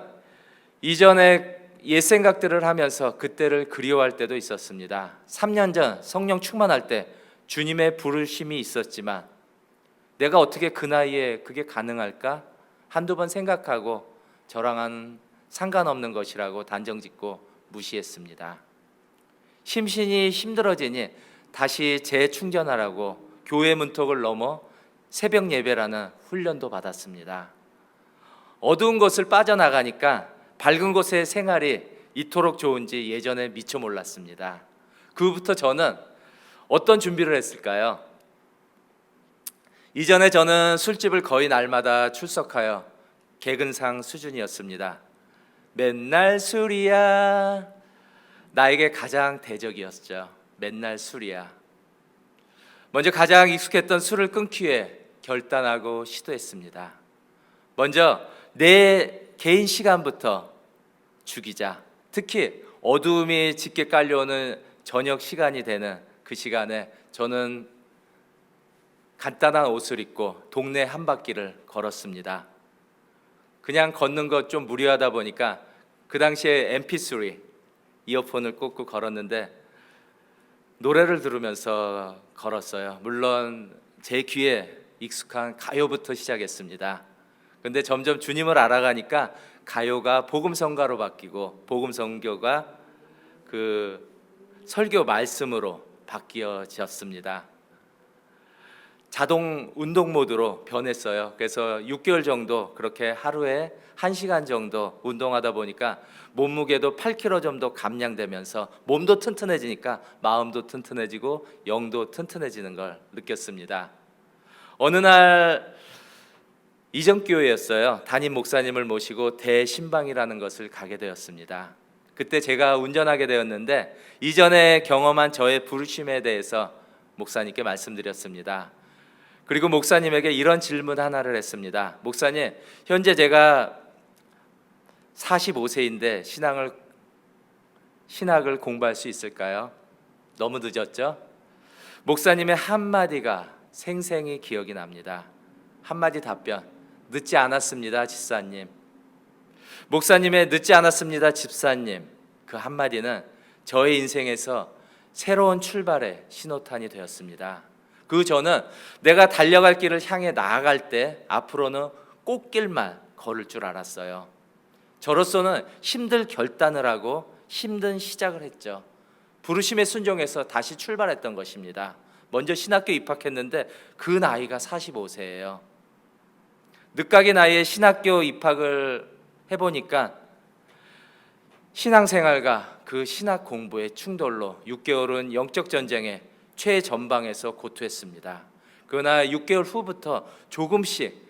[SPEAKER 3] 이전에 옛 생각들을 하면서 그때를 그리워할 때도 있었습니다. 3년 전 성령 충만할 때 주님의 부르심이 있었지만 내가 어떻게 그 나이에 그게 가능할까? 한두 번 생각하고 저랑은 상관없는 것이라고 단정짓고 무시했습니다. 심신이 힘들어지니 다시 재충전하라고 교회 문턱을 넘어 새벽 예배라는 훈련도 받았습니다. 어두운 곳을 빠져나가니까 밝은 곳의 생활이 이토록 좋은지 예전에 미처 몰랐습니다. 그 후부터 저는 어떤 준비를 했을까요? 이전에 저는 술집을 거의 날마다 출석하여 개근상 수준이었습니다. 맨날 술이야. 나에게 가장 대적이었죠. 맨날 술이야. 먼저 가장 익숙했던 술을 끊기 위해 결단하고 시도했습니다. 먼저 내 개인 시간부터 죽이자. 특히 어두움이 짙게 깔려오는 저녁 시간이 되는 그 시간에 저는 간단한 옷을 입고 동네 한 바퀴를 걸었습니다. 그냥 걷는 것 좀 무리하다 보니까 그 당시에 MP3 이어폰을 꽂고 걸었는데 노래를 들으면서 걸었어요. 물론 제 귀에 익숙한 가요부터 시작했습니다. 근데 점점 주님을 알아가니까 가요가 복음성가로 바뀌고 복음성교가 그 설교 말씀으로 바뀌어졌습니다. 자동 운동 모드로 변했어요. 그래서 6개월 정도 그렇게 하루에 1시간 정도 운동하다 보니까 몸무게도 8kg 정도 감량되면서 몸도 튼튼해지니까 마음도 튼튼해지고 영도 튼튼해지는 걸 느꼈습니다. 어느 날 이전교회였어요. 담임 목사님을 모시고 대신방이라는 것을 가게 되었습니다. 그때 제가 운전하게 되었는데 이전에 경험한 저의 부르심에 대해서 목사님께 말씀드렸습니다. 그리고 목사님에게 이런 질문 하나를 했습니다. 목사님, 현재 제가 45세인데 신학을 공부할 수 있을까요? 너무 늦었죠? 목사님의 한마디가 생생히 기억이 납니다. 한마디 답변, 늦지 않았습니다, 집사님. 목사님의 늦지 않았습니다, 집사님. 그 한마디는 저의 인생에서 새로운 출발의 신호탄이 되었습니다. 그 저는 내가 달려갈 길을 향해 나아갈 때 앞으로는 꽃길만 걸을 줄 알았어요. 저로서는 힘들 결단을 하고 힘든 시작을 했죠. 부르심에 순종해서 다시 출발했던 것입니다. 먼저 신학교 입학했는데 그 나이가 45세예요. 늦가기 나이에 신학교 입학을 해보니까 신앙생활과 그 신학 공부의 충돌로 6개월은 영적 전쟁에 최전방에서 고투했습니다. 그러나 6개월 후부터 조금씩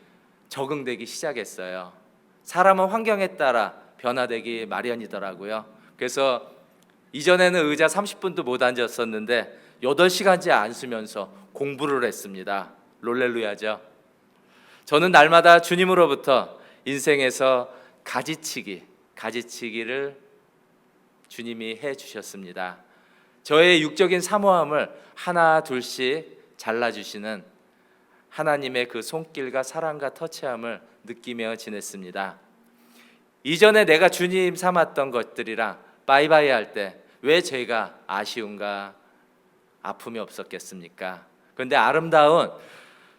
[SPEAKER 3] 적응되기 시작했어요. 사람은 환경에 따라 변화되기 마련이더라고요. 그래서 이전에는 의자 30분도 못 앉았었는데 8시간째 앉으면서 공부를 했습니다. 롤렐루야죠. 저는 날마다 주님으로부터 인생에서 가지치기를 주님이 해주셨습니다. 저의 육적인 사모함을 하나 둘씩 잘라주시는 하나님의 그 손길과 사랑과 터치함을 느끼며 지냈습니다. 이전에 내가 주님 삼았던 것들이랑 바이바이 할 때 왜 제가 아쉬움과 아픔이 없었겠습니까? 그런데 아름다운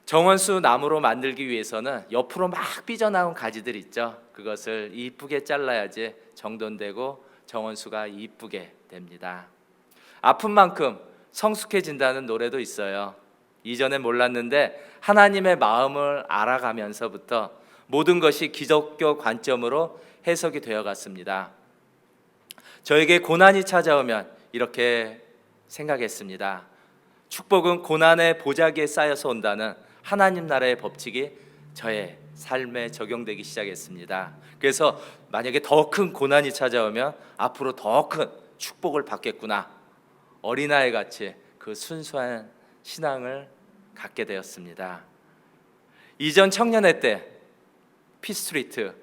[SPEAKER 3] 정원수 나무로 만들기 위해서는 옆으로 막 삐져나온 가지들 있죠. 그것을 이쁘게 잘라야지 정돈되고 정원수가 이쁘게 됩니다. 아픈 만큼 성숙해진다는 노래도 있어요. 이전엔 몰랐는데 하나님의 마음을 알아가면서부터 모든 것이 기독교 관점으로 해석이 되어갔습니다. 저에게 고난이 찾아오면 이렇게 생각했습니다. 축복은 고난의 보자기에 쌓여서 온다는 하나님 나라의 법칙이 저의 삶에 적용되기 시작했습니다. 그래서 만약에 더 큰 고난이 찾아오면 앞으로 더 큰 축복을 받겠구나, 어린아이 같이 그 순수한 신앙을 갖게 되었습니다. 이전 청년회 때 피스트리트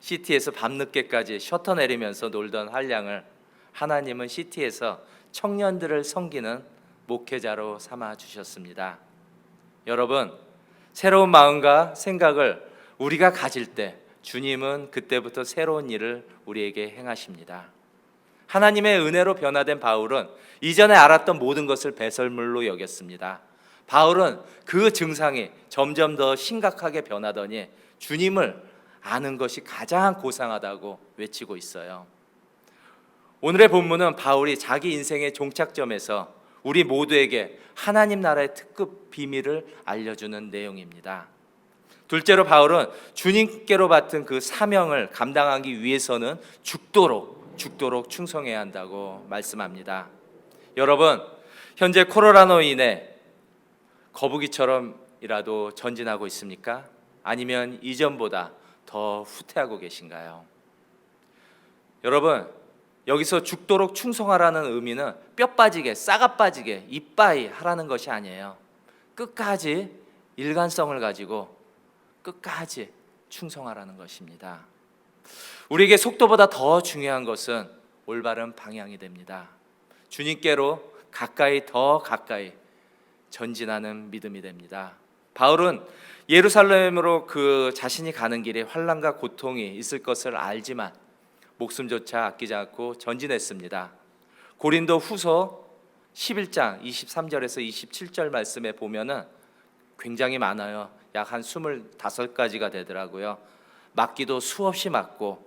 [SPEAKER 3] 시티에서 밤늦게까지 셔터 내리면서 놀던 한량을 하나님은 시티에서 청년들을 섬기는 목회자로 삼아 주셨습니다. 여러분, 새로운 마음과 생각을 우리가 가질 때 주님은 그때부터 새로운 일을 우리에게 행하십니다. 하나님의 은혜로 변화된 바울은 이전에 알았던 모든 것을 배설물로 여겼습니다. 바울은 그 증상이 점점 더 심각하게 변하더니 주님을 아는 것이 가장 고상하다고 외치고 있어요. 오늘의 본문은 바울이 자기 인생의 종착점에서 우리 모두에게 하나님 나라의 특급 비밀을 알려주는 내용입니다. 둘째로 바울은 주님께로 받은 그 사명을 감당하기 위해서는 죽도록 충성해야 한다고 말씀합니다. 여러분, 현재 코로나로 인해 거북이처럼이라도 전진하고 있습니까? 아니면 이전보다 더 후퇴하고 계신가요? 여러분, 여기서 죽도록 충성하라는 의미는 뼈 빠지게, 싸가 빠지게, 이빠이 하라는 것이 아니에요. 끝까지 일관성을 가지고 끝까지 충성하라는 것입니다. 우리에게 속도보다 더 중요한 것은 올바른 방향이 됩니다. 주님께로 더 가까이 전진하는 믿음이 됩니다. 바울은 예루살렘으로 그 자신이 가는 길에 환난과 고통이 있을 것을 알지만 목숨조차 아끼지 않고 전진했습니다. 고린도 후서 11장 23절에서 27절 말씀에 보면은 굉장히 많아요. 약 한 25가지가 되더라고요. 맞기도 수없이 맞고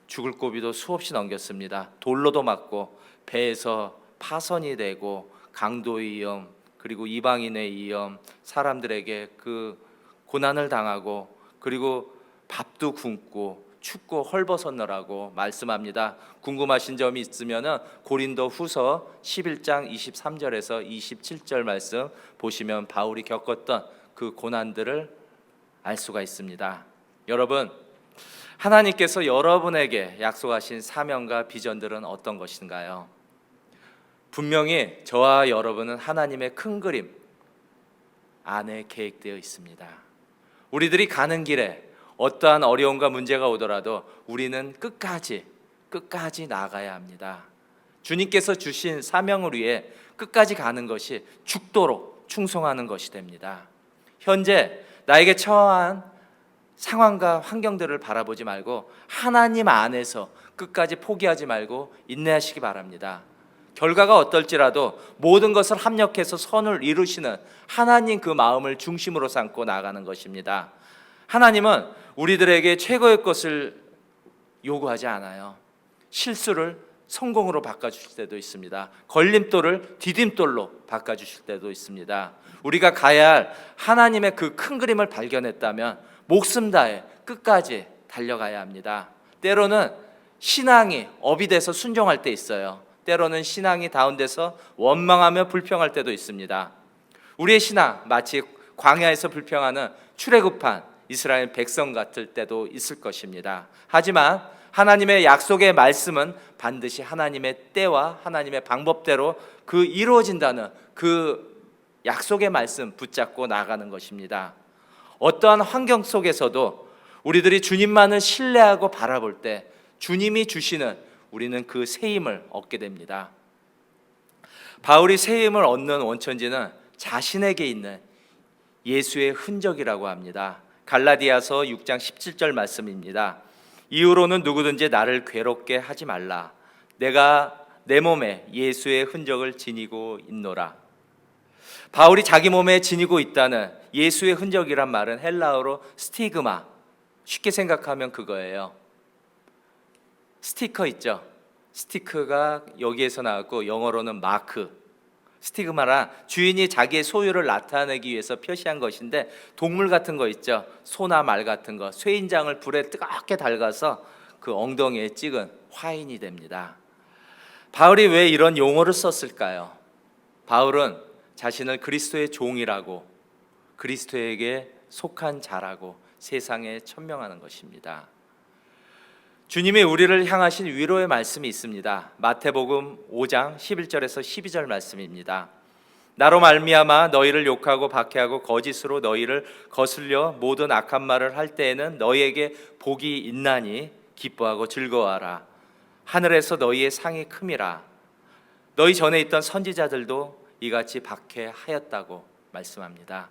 [SPEAKER 3] 죽을 고비도 수없이 넘겼습니다. 돌로도 맞고 배에서 파선이 되고 강도의 위험, 그리고 이방인의 위험, 사람들에게 그 고난을 당하고, 그리고 밥도 굶고 춥고 헐벗었노라고 말씀합니다. 궁금하신 점이 있으면은 고린도 후서 11장 23절에서 27절 말씀 보시면 바울이 겪었던 그 고난들을 알 수가 있습니다. 여러분, 하나님께서 여러분에게 약속하신 사명과 비전들은 어떤 것인가요? 분명히 저와 여러분은 하나님의 큰 그림 안에 계획되어 있습니다. 우리들이 가는 길에 어떠한 어려움과 문제가 오더라도 우리는 끝까지 나아가야 합니다. 주님께서 주신 사명을 위해 끝까지 가는 것이 죽도록 충성하는 것이 됩니다. 현재 나에게 처한 상황과 환경들을 바라보지 말고 하나님 안에서 끝까지 포기하지 말고 인내하시기 바랍니다. 결과가 어떨지라도 모든 것을 합력해서 선을 이루시는 하나님 그 마음을 중심으로 삼고 나아가는 것입니다. 하나님은 우리들에게 최고의 것을 요구하지 않아요. 실수를 성공으로 바꿔주실 때도 있습니다. 걸림돌을 디딤돌로 바꿔주실 때도 있습니다. 우리가 가야 할 하나님의 그 큰 그림을 발견했다면 목숨 다해 끝까지 달려가야 합니다. 때로는 신앙이 업이 돼서 순종할 때 있어요. 때로는 신앙이 다운돼서 원망하며 불평할 때도 있습니다. 우리의 신앙 마치 광야에서 불평하는 출애굽한 이스라엘 백성 같을 때도 있을 것입니다. 하지만 하나님의 약속의 말씀은 반드시 하나님의 때와 하나님의 방법대로 그 이루어진다는 그 약속의 말씀 붙잡고 나아가는 것입니다. 어떠한 환경 속에서도 우리들이 주님만을 신뢰하고 바라볼 때 주님이 주시는 우리는 그 새 힘을 얻게 됩니다. 바울이 새 힘을 얻는 원천지는 자신에게 있는 예수의 흔적이라고 합니다. 갈라디아서 6장 17절 말씀입니다. 이후로는 누구든지 나를 괴롭게 하지 말라. 내가 내 몸에 예수의 흔적을 지니고 있노라. 바울이 자기 몸에 지니고 있다는 예수의 흔적이란 말은 헬라어로 스티그마, 쉽게 생각하면 그거예요. 스티커 있죠? 스티커가 여기에서 나왔고 영어로는 마크. 스티그마란 주인이 자기의 소유를 나타내기 위해서 표시한 것인데 동물 같은 거 있죠? 소나 말 같은 거, 쇠인장을 불에 뜨겁게 달가서 그 엉덩이에 찍은 화인이 됩니다. 바울이 왜 이런 용어를 썼을까요? 바울은 자신을 그리스도의 종이라고, 그리스도에게 속한 자라고 세상에 천명하는 것입니다. 주님이 우리를 향하신 위로의 말씀이 있습니다. 마태복음 5장 11절에서 12절 말씀입니다. 나로 말미암아 너희를 욕하고 박해하고 거짓으로 너희를 거슬려 모든 악한 말을 할 때에는 너희에게 복이 있나니 기뻐하고 즐거워하라. 하늘에서 너희의 상이 큼이라. 너희 전에 있던 선지자들도 이같이 박해하였다고 말씀합니다.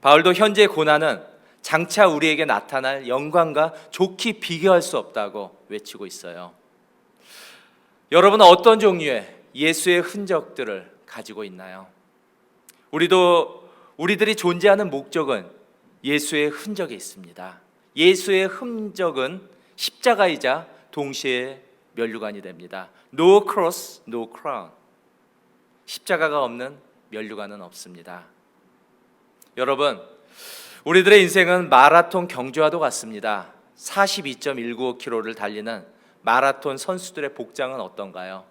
[SPEAKER 3] 바울도 현재의 고난은 장차 우리에게 나타날 영광과 좋게 비교할 수 없다고 외치고 있어요. 여러분은 어떤 종류의 예수의 흔적들을 가지고 있나요? 우리들이 존재하는 목적은 예수의 흔적에 있습니다. 예수의 흔적은 십자가이자 동시에 면류관이 됩니다. No cross, no crown. 십자가가 없는 면류관은 없습니다. 여러분, 우리들의 인생은 마라톤 경주와도 같습니다. 42.195km를 달리는 마라톤 선수들의 복장은 어떤가요?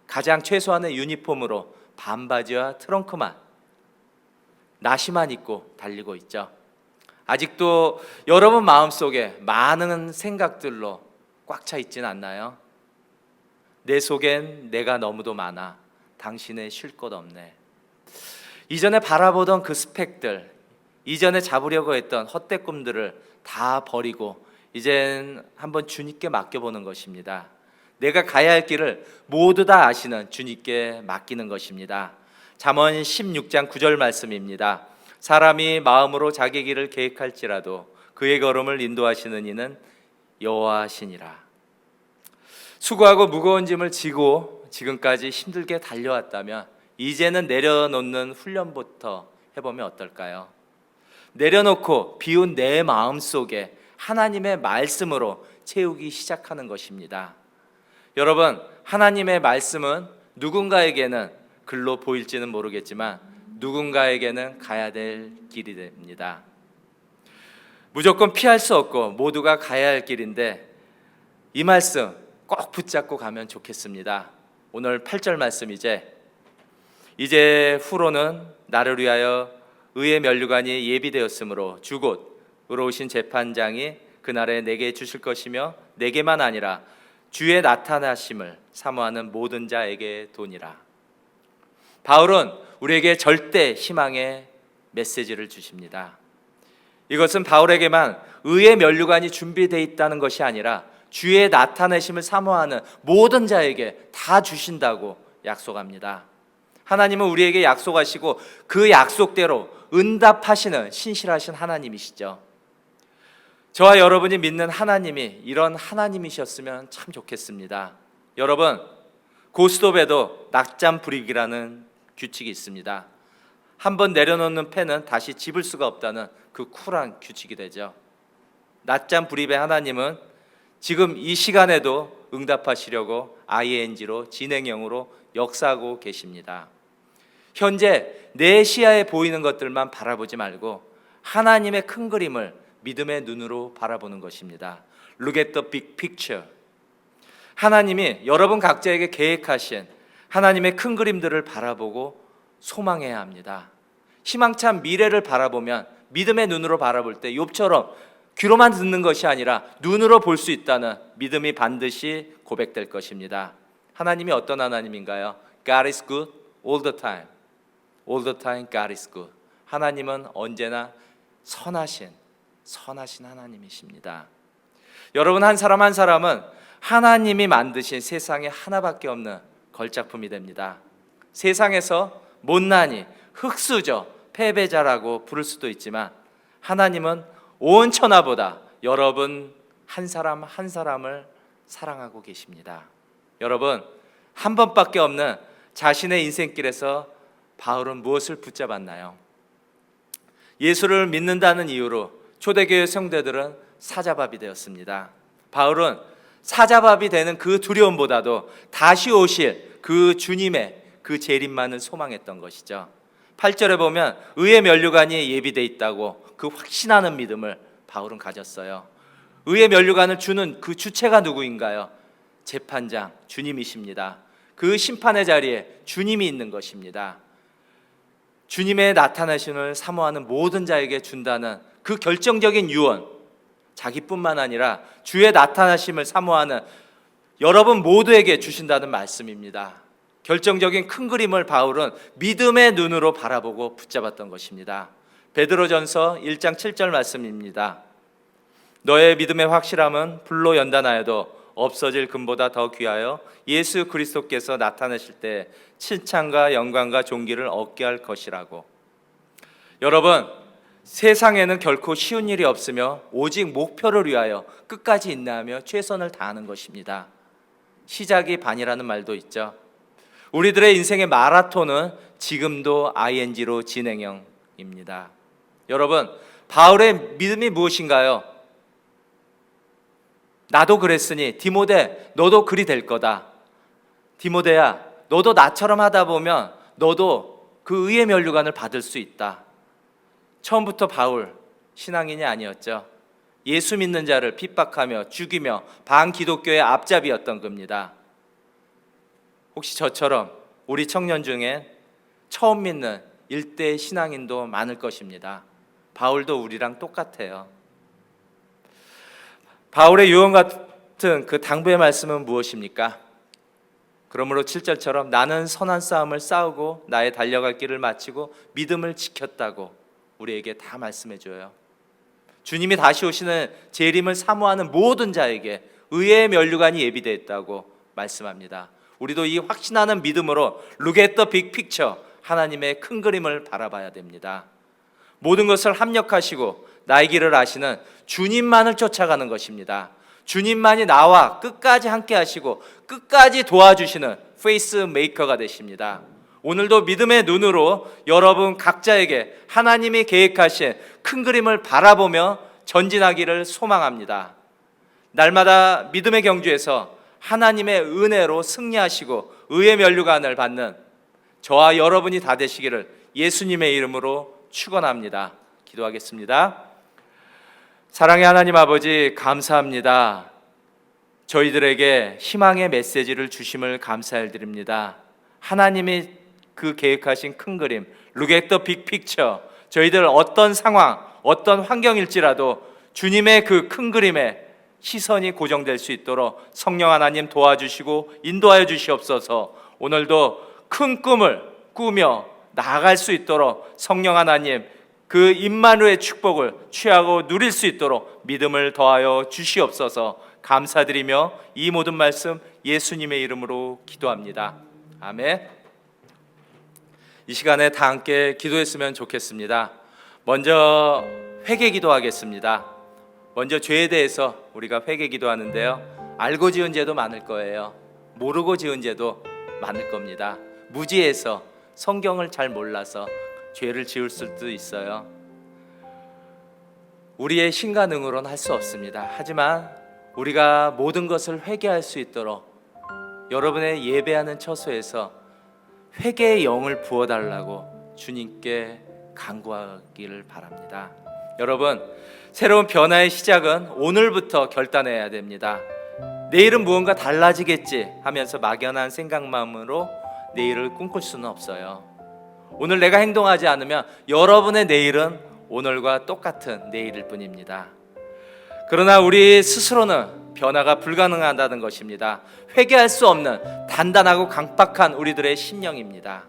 [SPEAKER 3] 가장 최소한의 유니폼으로 반바지와 트렁크만, 나시만 입고 달리고 있죠. 아직도 여러분 마음속에 많은 생각들로 꽉 차 있진 않나요? 내 속엔 내가 너무도 많아. 당신의 쉴 곳 없네. 이전에 바라보던 그 스펙들, 이전에 잡으려고 했던 헛된 꿈들을 다 버리고 이젠 한번 주님께 맡겨보는 것입니다. 내가 가야 할 길을 모두 다 아시는 주님께 맡기는 것입니다. 잠언 16장 9절 말씀입니다. 사람이 마음으로 자기 길을 계획할지라도 그의 걸음을 인도하시는 이는 여호와시니라. 수고하고 무거운 짐을 지고 지금까지 힘들게 달려왔다면 이제는 내려놓는 훈련부터 해보면 어떨까요? 내려놓고 비운 내 마음속에 하나님의 말씀으로 채우기 시작하는 것입니다. 여러분, 하나님의 말씀은 누군가에게는 글로 보일지는 모르겠지만 누군가에게는 가야 될 길이 됩니다. 무조건 피할 수 없고 모두가 가야 할 길인데 이 말씀 꼭 붙잡고 가면 좋겠습니다. 오늘 8절 말씀 이제 후로는 나를 위하여 의의 면류관이 예비되었으므로 주곧 의로우신 재판장이 그날에 내게 주실 것이며 내게만 아니라 주의 나타나심을 사모하는 모든 자에게 도니라. 바울은 우리에게 절대 희망의 메시지를 주십니다. 이것은 바울에게만 의의 면류관이 준비되어 있다는 것이 아니라 주의 나타내심을 사모하는 모든 자에게 다 주신다고 약속합니다. 하나님은 우리에게 약속하시고 그 약속대로 응답하시는 신실하신 하나님이시죠. 저와 여러분이 믿는 하나님이 이런 하나님이셨으면 참 좋겠습니다. 여러분, 고스톱에도 낙잠 불입이라는 규칙이 있습니다. 한번 내려놓는 펜은 다시 집을 수가 없다는 그 쿨한 규칙이 되죠. 낮잠 불입의 하나님은 지금 이 시간에도 응답하시려고 ing로 진행형으로 역사하고 계십니다. 현재 내 시야에 보이는 것들만 바라보지 말고 하나님의 큰 그림을 믿음의 눈으로 바라보는 것입니다. Look at the big picture. 하나님이 여러분 각자에게 계획하신 하나님의 큰 그림들을 바라보고 소망해야 합니다. 희망찬 미래를 바라보면 믿음의 눈으로 바라볼 때 욥처럼 귀로만 듣는 것이 아니라 눈으로 볼 수 있다는 믿음이 반드시 고백될 것입니다. 하나님이 어떤 하나님인가요? God is good all the time. All the time God is good. 하나님은 언제나 선하신 하나님이십니다. 여러분, 한 사람 한 사람은 하나님이 만드신 세상에 하나밖에 없는 걸작품이 됩니다. 세상에서 못난이, 흙수저, 패배자라고 부를 수도 있지만 하나님은 온 천하보다 여러분 한 사람 한 사람을 사랑하고 계십니다. 여러분, 한 번밖에 없는 자신의 인생길에서 바울은 무엇을 붙잡았나요? 예수를 믿는다는 이유로 초대교회 성도들은 사자밥이 되었습니다. 바울은 사자밥이 되는 그 두려움보다도 다시 오실 그 주님의 그 재림만을 소망했던 것이죠. 8절에 보면 의의 면류관이 예비되어 있다고 그 확신하는 믿음을 바울은 가졌어요. 의의 면류관을 주는 그 주체가 누구인가요? 재판장 주님이십니다. 그 심판의 자리에 주님이 있는 것입니다. 주님의 나타나심을 사모하는 모든 자에게 준다는 그 결정적인 유언, 자기뿐만 아니라 주의 나타나심을 사모하는 여러분 모두에게 주신다는 말씀입니다. 결정적인 큰 그림을 바울은 믿음의 눈으로 바라보고 붙잡았던 것입니다. 베드로전서 1장 7절 말씀입니다. 너의 믿음의 확실함은 불로 연단하여도 없어질 금보다 더 귀하여 예수 그리스도께서 나타나실 때 칭찬과 영광과 존귀를 얻게 할 것이라고. 여러분, 세상에는 결코 쉬운 일이 없으며 오직 목표를 위하여 끝까지 인내하며 최선을 다하는 것입니다. 시작이 반이라는 말도 있죠. 우리들의 인생의 마라톤은 지금도 ing로 진행형입니다. 여러분, 바울의 믿음이 무엇인가요? 나도 그랬으니 디모데 너도 그리 될 거다. 디모데야, 너도 나처럼 하다 보면 너도 그 의의 면류관을 받을 수 있다. 처음부터 바울 신앙인이 아니었죠. 예수 믿는 자를 핍박하며 죽이며 반기독교의 앞잡이였던 겁니다. 혹시 저처럼 우리 청년 중에 처음 믿는 일대 신앙인도 많을 것입니다. 바울도 우리랑 똑같아요. 바울의 유언 같은 그 당부의 말씀은 무엇입니까? 그러므로 7절처럼 나는 선한 싸움을 싸우고 나의 달려갈 길을 마치고 믿음을 지켰다고 우리에게 다 말씀해 줘요. 주님이 다시 오시는 재림을 사모하는 모든 자에게 의의 면류관이 예비되어 있다고 말씀합니다. 우리도 이 확신하는 믿음으로 Look at the big picture, 하나님의 큰 그림을 바라봐야 됩니다. 모든 것을 합력하시고 나의 길을 아시는 주님만을 쫓아가는 것입니다. 주님만이 나와 끝까지 함께 하시고 끝까지 도와주시는 페이스 메이커가 되십니다. 오늘도 믿음의 눈으로 여러분 각자에게 하나님이 계획하신 큰 그림을 바라보며 전진하기를 소망합니다. 날마다 믿음의 경주에서 하나님의 은혜로 승리하시고 의의 면류관을 받는 저와 여러분이 다 되시기를 예수님의 이름으로 축원합니다. 기도하겠습니다. 사랑의 하나님 아버지, 감사합니다. 저희들에게 희망의 메시지를 주심을 감사드립니다. 하나님이 그 계획하신 큰 그림, Look at the big picture, 저희들 어떤 상황, 어떤 환경일지라도 주님의 그 큰 그림에 시선이 고정될 수 있도록 성령 하나님 도와주시고 인도하여 주시옵소서. 오늘도 큰 꿈을 꾸며 나아갈 수 있도록 성령 하나님 그 임마누의 축복을 취하고 누릴 수 있도록 믿음을 더하여 주시옵소서. 감사드리며 이 모든 말씀 예수님의 이름으로 기도합니다. 아멘. 이 시간에 다 함께 기도했으면 좋겠습니다. 먼저 회개 기도하겠습니다. 먼저 죄에 대해서 우리가 회개 기도하는데요, 알고 지은 죄도 많을 거예요. 모르고 지은 죄도 많을 겁니다. 무지해서 성경을 잘 몰라서 죄를 지을 수도 있어요. 우리의 신과 능으로는 할 수 없습니다. 하지만 우리가 모든 것을 회개할 수 있도록 여러분의 예배하는 처소에서 회개의 영을 부어달라고 주님께 간구하기를 바랍니다. 여러분, 새로운 변화의 시작은 오늘부터 결단해야 됩니다. 내일은 무언가 달라지겠지 하면서 막연한 생각만으로 내일을 꿈꿀 수는 없어요. 오늘 내가 행동하지 않으면 여러분의 내일은 오늘과 똑같은 내일일 뿐입니다. 그러나 우리 스스로는 변화가 불가능하다는 것입니다. 회개할 수 없는 단단하고 강박한 우리들의 심령입니다.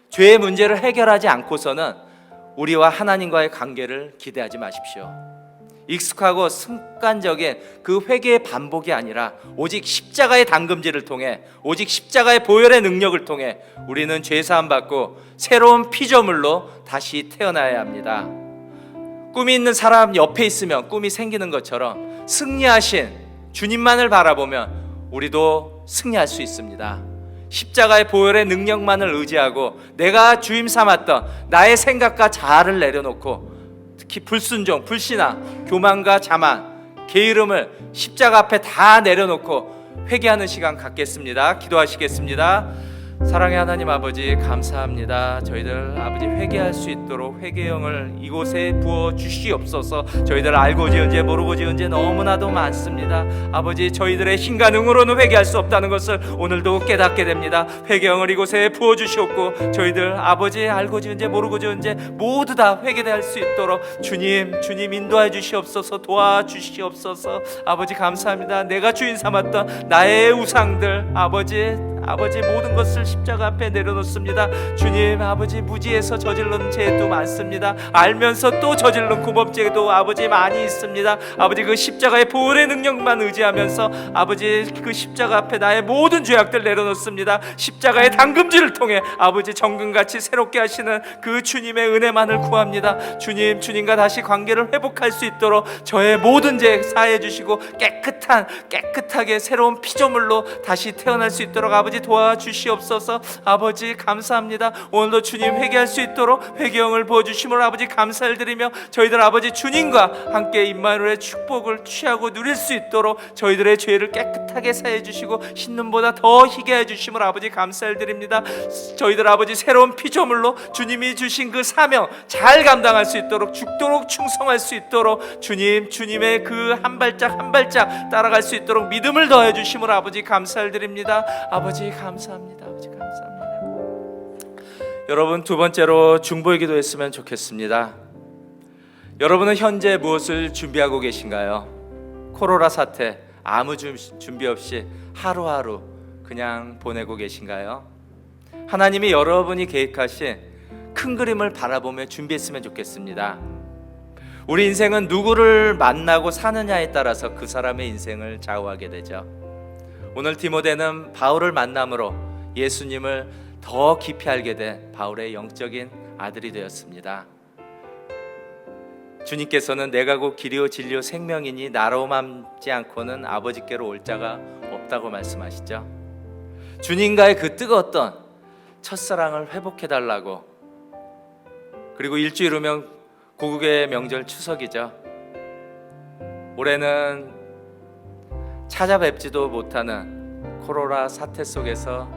[SPEAKER 3] 죄의 문제를 해결하지 않고서는 우리와 하나님과의 관계를 기대하지 마십시오. 익숙하고 습관적인 그 회개의 반복이 아니라 오직 십자가의 담금질을 통해, 오직 십자가의 보혈의 능력을 통해 우리는 죄사함 받고 새로운 피조물로 다시 태어나야 합니다. 꿈이 있는 사람 옆에 있으면 꿈이 생기는 것처럼 승리하신 주님만을 바라보면 우리도 승리할 수 있습니다. 십자가의 보혈의 능력만을 의지하고 내가 주임 삼았던 나의 생각과 자아를 내려놓고 특히 불순종, 불신앙, 교만과 자만, 게으름을 십자가 앞에 다 내려놓고 회개하는 시간 갖겠습니다. 기도하시겠습니다. 사랑의 하나님 아버지, 감사합니다. 저희들 아버지 회개할 수 있도록 회개의 영을 이곳에 부어 주시옵소서. 저희들 알고 지은 죄 모르고 지은 죄 너무나도 많습니다. 아버지, 저희들의 힘과 능으로는 회개할 수 없다는 것을 오늘도 깨닫게 됩니다. 회개의 영을 이곳에 부어 주시옵고 저희들 아버지 알고 지은 죄 모르고 지은 죄 모두 다 회개할 수 있도록 주님 인도해 주시옵소서. 도와주시옵소서. 아버지 감사합니다. 내가 주인 삼았던 나의 우상들 아버지 아버지 모든 것을 십자가 앞에 내려놓습니다. 주님 아버지 무지해서 저질른 죄도 많습니다. 알면서 또 저질른 구범죄도 아버지 많이 있습니다. 아버지 그 십자가의 보혈의 능력만 의지하면서 아버지 그 십자가 앞에 나의 모든 죄악들 내려놓습니다. 십자가의 당금질을 통해 아버지 정금같이 새롭게 하시는 그 주님의 은혜만을 구합니다. 주님, 주님과 다시 관계를 회복할 수 있도록 저의 모든 죄 사해 주시고 깨끗하게 새로운 피조물로 다시 태어날 수 있도록 아버지 도와주시옵소서. 아버지 감사합니다. 오늘도 주님 회개할 수 있도록 회개형을 부어주심으로 아버지 감사를 드리며 저희들 아버지 주님과 함께 임마누엘의 축복을 취하고 누릴 수 있도록 저희들의 죄를 깨끗하게 사해 주시고 신눈보다 더 희게 해 주심으로 아버지 감사를 드립니다. 저희들 아버지 새로운 피조물로 주님이 주신 그 사명 잘 감당할 수 있도록 죽도록 충성할 수 있도록 주님의 그 한 발짝 한 발짝 따라갈 수 있도록 믿음을 더해 주심으로 아버지 감사를 드립니다. 아버지 감사합니다. 아버지 감사합니다. 여러분 두 번째로 중보의 기도했으면 좋겠습니다. 여러분은 현재 무엇을 준비하고 계신가요? 코로나 사태 아무 준비 없이 하루하루 그냥 보내고 계신가요? 하나님이 여러분이 계획하신 큰 그림을 바라보며 준비했으면 좋겠습니다. 우리 인생은 누구를 만나고 사느냐에 따라서 그 사람의 인생을 좌우하게 되죠. 오늘 디모데는 바울을 만남으로 예수님을 더 깊이 알게 된 바울의 영적인 아들이 되었습니다. 주님께서는 내가 곧 길이요 진리요 생명이니 나로 맘지 않고는 아버지께로 올 자가 없다고 말씀하시죠. 주님과의 그 뜨거웠던 첫사랑을 회복해달라고. 그리고 일주일 후면 고국의 명절 추석이죠. 올해는 찾아뵙지도 못하는 코로나 사태 속에서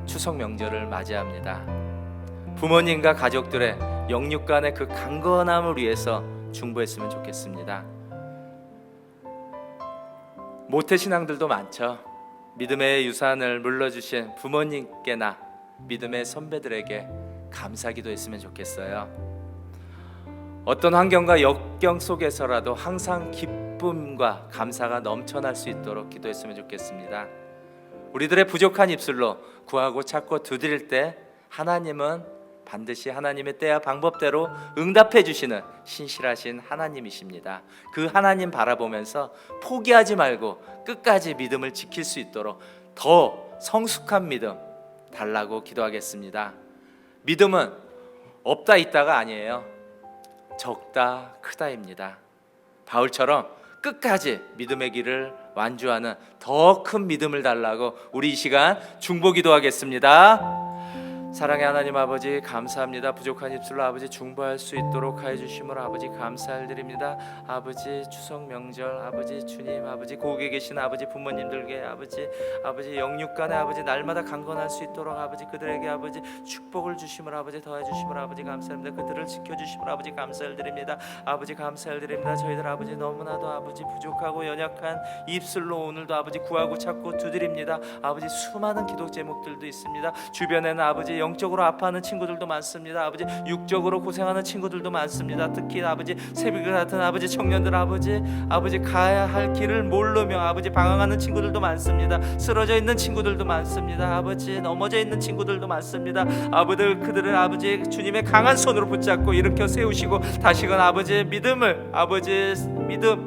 [SPEAKER 3] 추석 명절을 맞이합니다. 부모님과 가족들의 영육간의 그 강건함을 위해서 중보했으면 좋겠습니다. 모태신앙들도 많죠. 믿음의 유산을 물려주신 부모님께나 믿음의 선배들에게 감사기도 했으면 좋겠어요. 어떤 환경과 역경 속에서라도 항상 기쁨과 감사가 넘쳐날 수 있도록 기도했으면 좋겠습니다. 우리들의 부족한 입술로 구하고 찾고 두드릴 때 하나님은 반드시 하나님의 때와 방법대로 응답해 주시는 신실하신 하나님이십니다. 그 하나님 바라보면서 포기하지 말고 끝까지 믿음을 지킬 수 있도록 더 성숙한 믿음 달라고 기도하겠습니다. 믿음은 없다 있다가 아니에요. 적다 크다입니다. 바울처럼 끝까지 믿음의 길을 완주하는 더 큰 믿음을 달라고 우리 이 시간 중보 기도하겠습니다. 사랑의 하나님 아버지 감사합니다. 부족한 입술로 아버지 중보할 수 있도록 하여 주심으로 아버지 감사를 드립니다. 아버지 추석 명절 아버지 주님 아버지 고국에 계신 아버지 부모님들께 아버지 영육간에 아버지 날마다 강건할 수 있도록 아버지 그들에게 아버지 축복을 주심으로 아버지 더해 주심으로 아버지 감사합니다. 그들을 지켜 주심으로 아버지 감사를 드립니다. 아버지 감사를 드립니다. 저희들 아버지 너무나도 아버지 부족하고 연약한 입술로 오늘도 아버지 구하고 찾고 두드립니다. 아버지 수많은 기도 제목들도 있습니다. 주변에는 아버지 영적으로 아파하는 친구들도 많습니다. 아버지 육적으로 고생하는 친구들도 많습니다. 특히 아버지 새벽 같은 아버지 청년들 아버지 가야 할 길을 모르며 아버지 방황하는 친구들도 많습니다. 쓰러져 있는 친구들도 많습니다. 아버지 넘어져 있는 친구들도 많습니다. 그들을 아버지 주님의 강한 손으로 붙잡고 일으켜 세우시고 다시금 아버지 믿음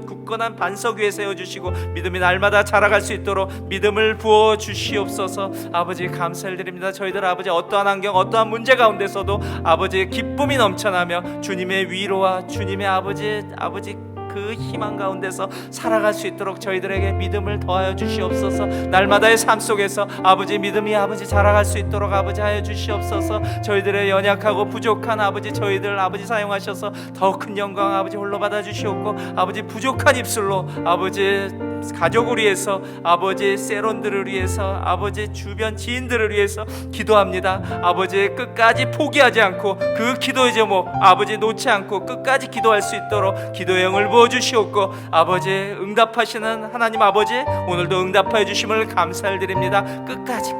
[SPEAKER 3] 굳건한 반석 위에 세워주시고 믿음이 날마다 자라갈 수 있도록 믿음을 부어 주시옵소서. 아버지 감사를 드립니다. 저희들 아버지 어떠한 환경 어떠한 문제 가운데서도 아버지의 기쁨이 넘쳐나며 주님의 위로와 주님의 아버지 그 희망 가운데서 살아갈 수 있도록 저희들에게 믿음을 더하여 주시옵소서. 날마다의 삶 속에서 아버지 믿음이 아버지 자라갈 수 있도록 아버지 하여 주시옵소서. 저희들의 연약하고 부족한 아버지 저희들 아버지 사용하셔서 더 큰 영광 아버지 홀로 받아 주시옵고 아버지 부족한 입술로 아버지 가족을 위해서 아버지 세론들을 위해서 아버지 주변 지인들을 위해서 기도합니다. 아버지 끝까지 포기하지 않고 그 기도의 제목 아버지 놓지 않고 끝까지 기도할 수 있도록 기도의 영을 부어주시옵고 아버지 응답하시는 하나님 아버지 오늘도 응답하여 주심을 감사를 드립니다. 끝까지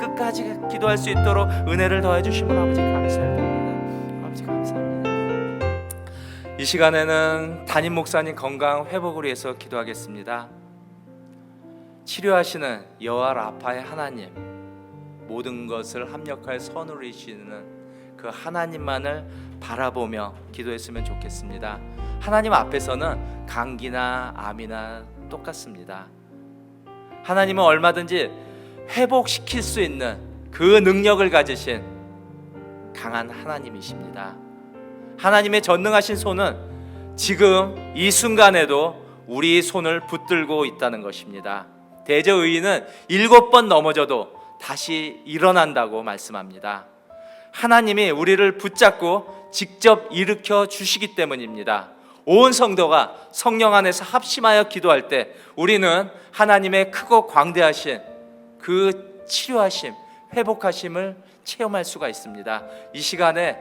[SPEAKER 3] 기도할 수 있도록 은혜를 더해 주심을 아버지 감사를 드립니다. 아버지 감사합니다. 이 시간에는 담임 목사님 건강 회복을 위해서 기도하겠습니다. 치료하시는 여호와 라파의 하나님 모든 것을 합력하여 선으로 이루시는 그 하나님만을 바라보며 기도했으면 좋겠습니다. 하나님 앞에서는 감기나 암이나 똑같습니다. 하나님은 얼마든지 회복시킬 수 있는 그 능력을 가지신 강한 하나님이십니다. 하나님의 전능하신 손은 지금 이 순간에도 우리 손을 붙들고 있다는 것입니다. 대저의인은 7번 넘어져도 다시 일어난다고 말씀합니다. 하나님이 우리를 붙잡고 직접 일으켜 주시기 때문입니다. 온 성도가 성령 안에서 합심하여 기도할 때 우리는 하나님의 크고 광대하신 그 치료하심, 회복하심을 체험할 수가 있습니다. 이 시간에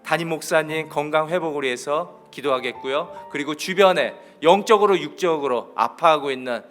[SPEAKER 3] 담임 목사님 건강 회복을 위해서 기도하겠고요. 그리고 주변에 영적으로 육적으로 아파하고 있는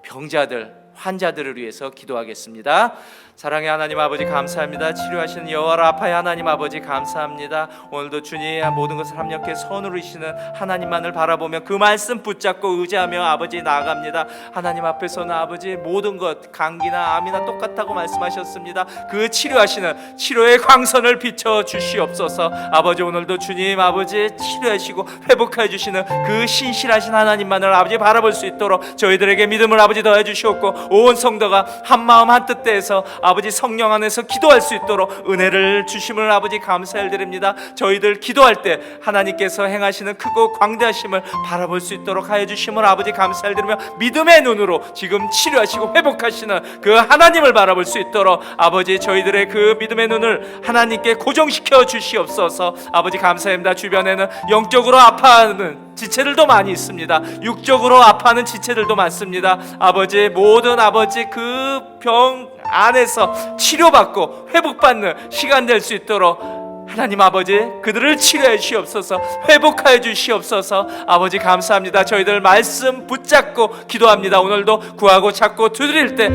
[SPEAKER 3] 병자들, 환자들을 위해서 기도하겠습니다. 사랑의 하나님 아버지 감사합니다. 치료하시는 여호와 라파의 하나님 아버지 감사합니다. 오늘도 주님 모든 것을 합력해 선으로 이시는 하나님만을 바라보며 그 말씀 붙잡고 의지하며 아버지 나아갑니다. 하나님 앞에서는 아버지 모든 것 감기나 암이나 똑같다고 말씀하셨습니다. 그 치료하시는 치료의 광선을 비춰 주시옵소서. 아버지 오늘도 주님 아버지 치료하시고 회복해 주시는 그 신실하신 하나님만을 아버지 바라볼 수 있도록 저희들에게 믿음을 아버지 더해 주시옵고 온 성도가 한 마음 한 뜻대에서 아버지 성령 안에서 기도할 수 있도록 은혜를 주심을 아버지 감사를 드립니다. 저희들 기도할 때 하나님께서 행하시는 크고 광대하심을 바라볼 수 있도록 하여 주심을 아버지 감사를 드리며 믿음의 눈으로 지금 치료하시고 회복하시는 그 하나님을 바라볼 수 있도록 아버지 저희들의 그 믿음의 눈을 하나님께 고정시켜 주시옵소서. 아버지 감사합니다. 주변에는 영적으로 아파하는 지체들도 많이 있습니다. 육적으로 아파하는 지체들도 많습니다. 아버지 모든 아버지 그 병 안에서 치료받고 회복받는 시간 될 수 있도록 하나님 아버지 그들을 치료해 주시옵소서. 회복하여 주시옵소서. 아버지 감사합니다. 저희들 말씀 붙잡고 기도합니다. 오늘도 구하고 찾고 두드릴 때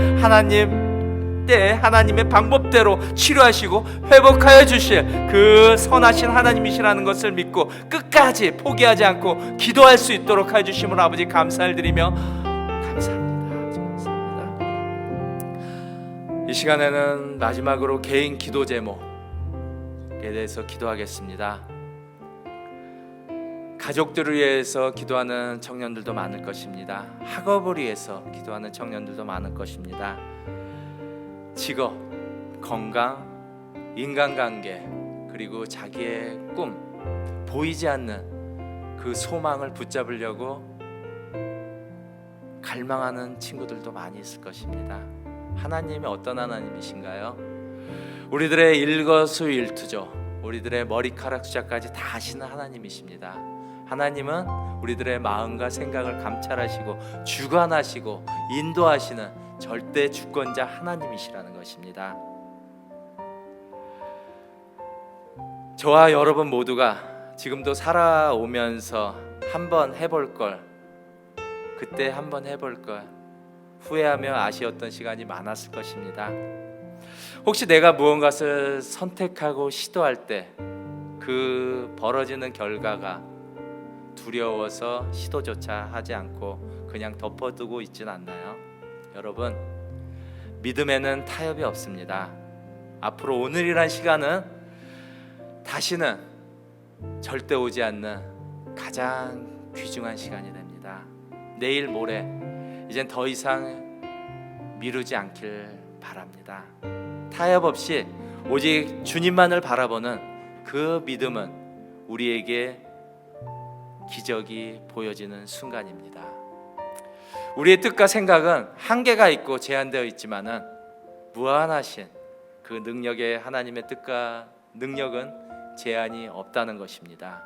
[SPEAKER 3] 하나님의 방법대로 치료하시고 회복하여 주실 그 선하신 하나님이시라는 것을 믿고 끝까지 포기하지 않고 기도할 수 있도록 하여 주심을 아버지 감사를 드리며 감사합니다. 이 시간에는 마지막으로 개인 기도 제목에 대해서 기도하겠습니다. 가족들을 위해서 기도하는 청년들도 많을 것입니다. 학업을 위해서 기도하는 청년들도 많을 것입니다. 직업, 건강, 인간관계, 그리고 자기의 꿈, 보이지 않는 그 소망을 붙잡으려고 갈망하는 친구들도 많이 있을 것입니다. 하나님이 어떤 하나님이신가요? 우리들의 일거수일투족, 우리들의 머리카락 숫자까지 다 아시는 하나님이십니다. 하나님은 우리들의 마음과 생각을 감찰하시고 주관하시고 인도하시는 절대 주권자 하나님이시라는 것입니다. 저와 여러분 모두가 지금도 살아오면서 한번 해볼 걸, 그때 한번 해볼 걸 후회하며 아쉬웠던 시간이 많았을 것입니다. 혹시 내가 무언가를 선택하고 시도할 때 그 벌어지는 결과가 두려워서 시도조차 하지 않고 그냥 덮어두고 있진 않나요? 여러분, 믿음에는 타협이 없습니다. 앞으로 오늘이란 시간은 다시는 절대 오지 않는 가장 귀중한 시간이 됩니다. 내일 모레 이젠 더 이상 미루지 않길 바랍니다. 타협 없이 오직 주님만을 바라보는 그 믿음은 우리에게 기적이 보여지는 순간입니다. 우리의 뜻과 생각은 한계가 있고 제한되어 있지만은 무한하신 그 능력의 하나님의 뜻과 능력은 제한이 없다는 것입니다.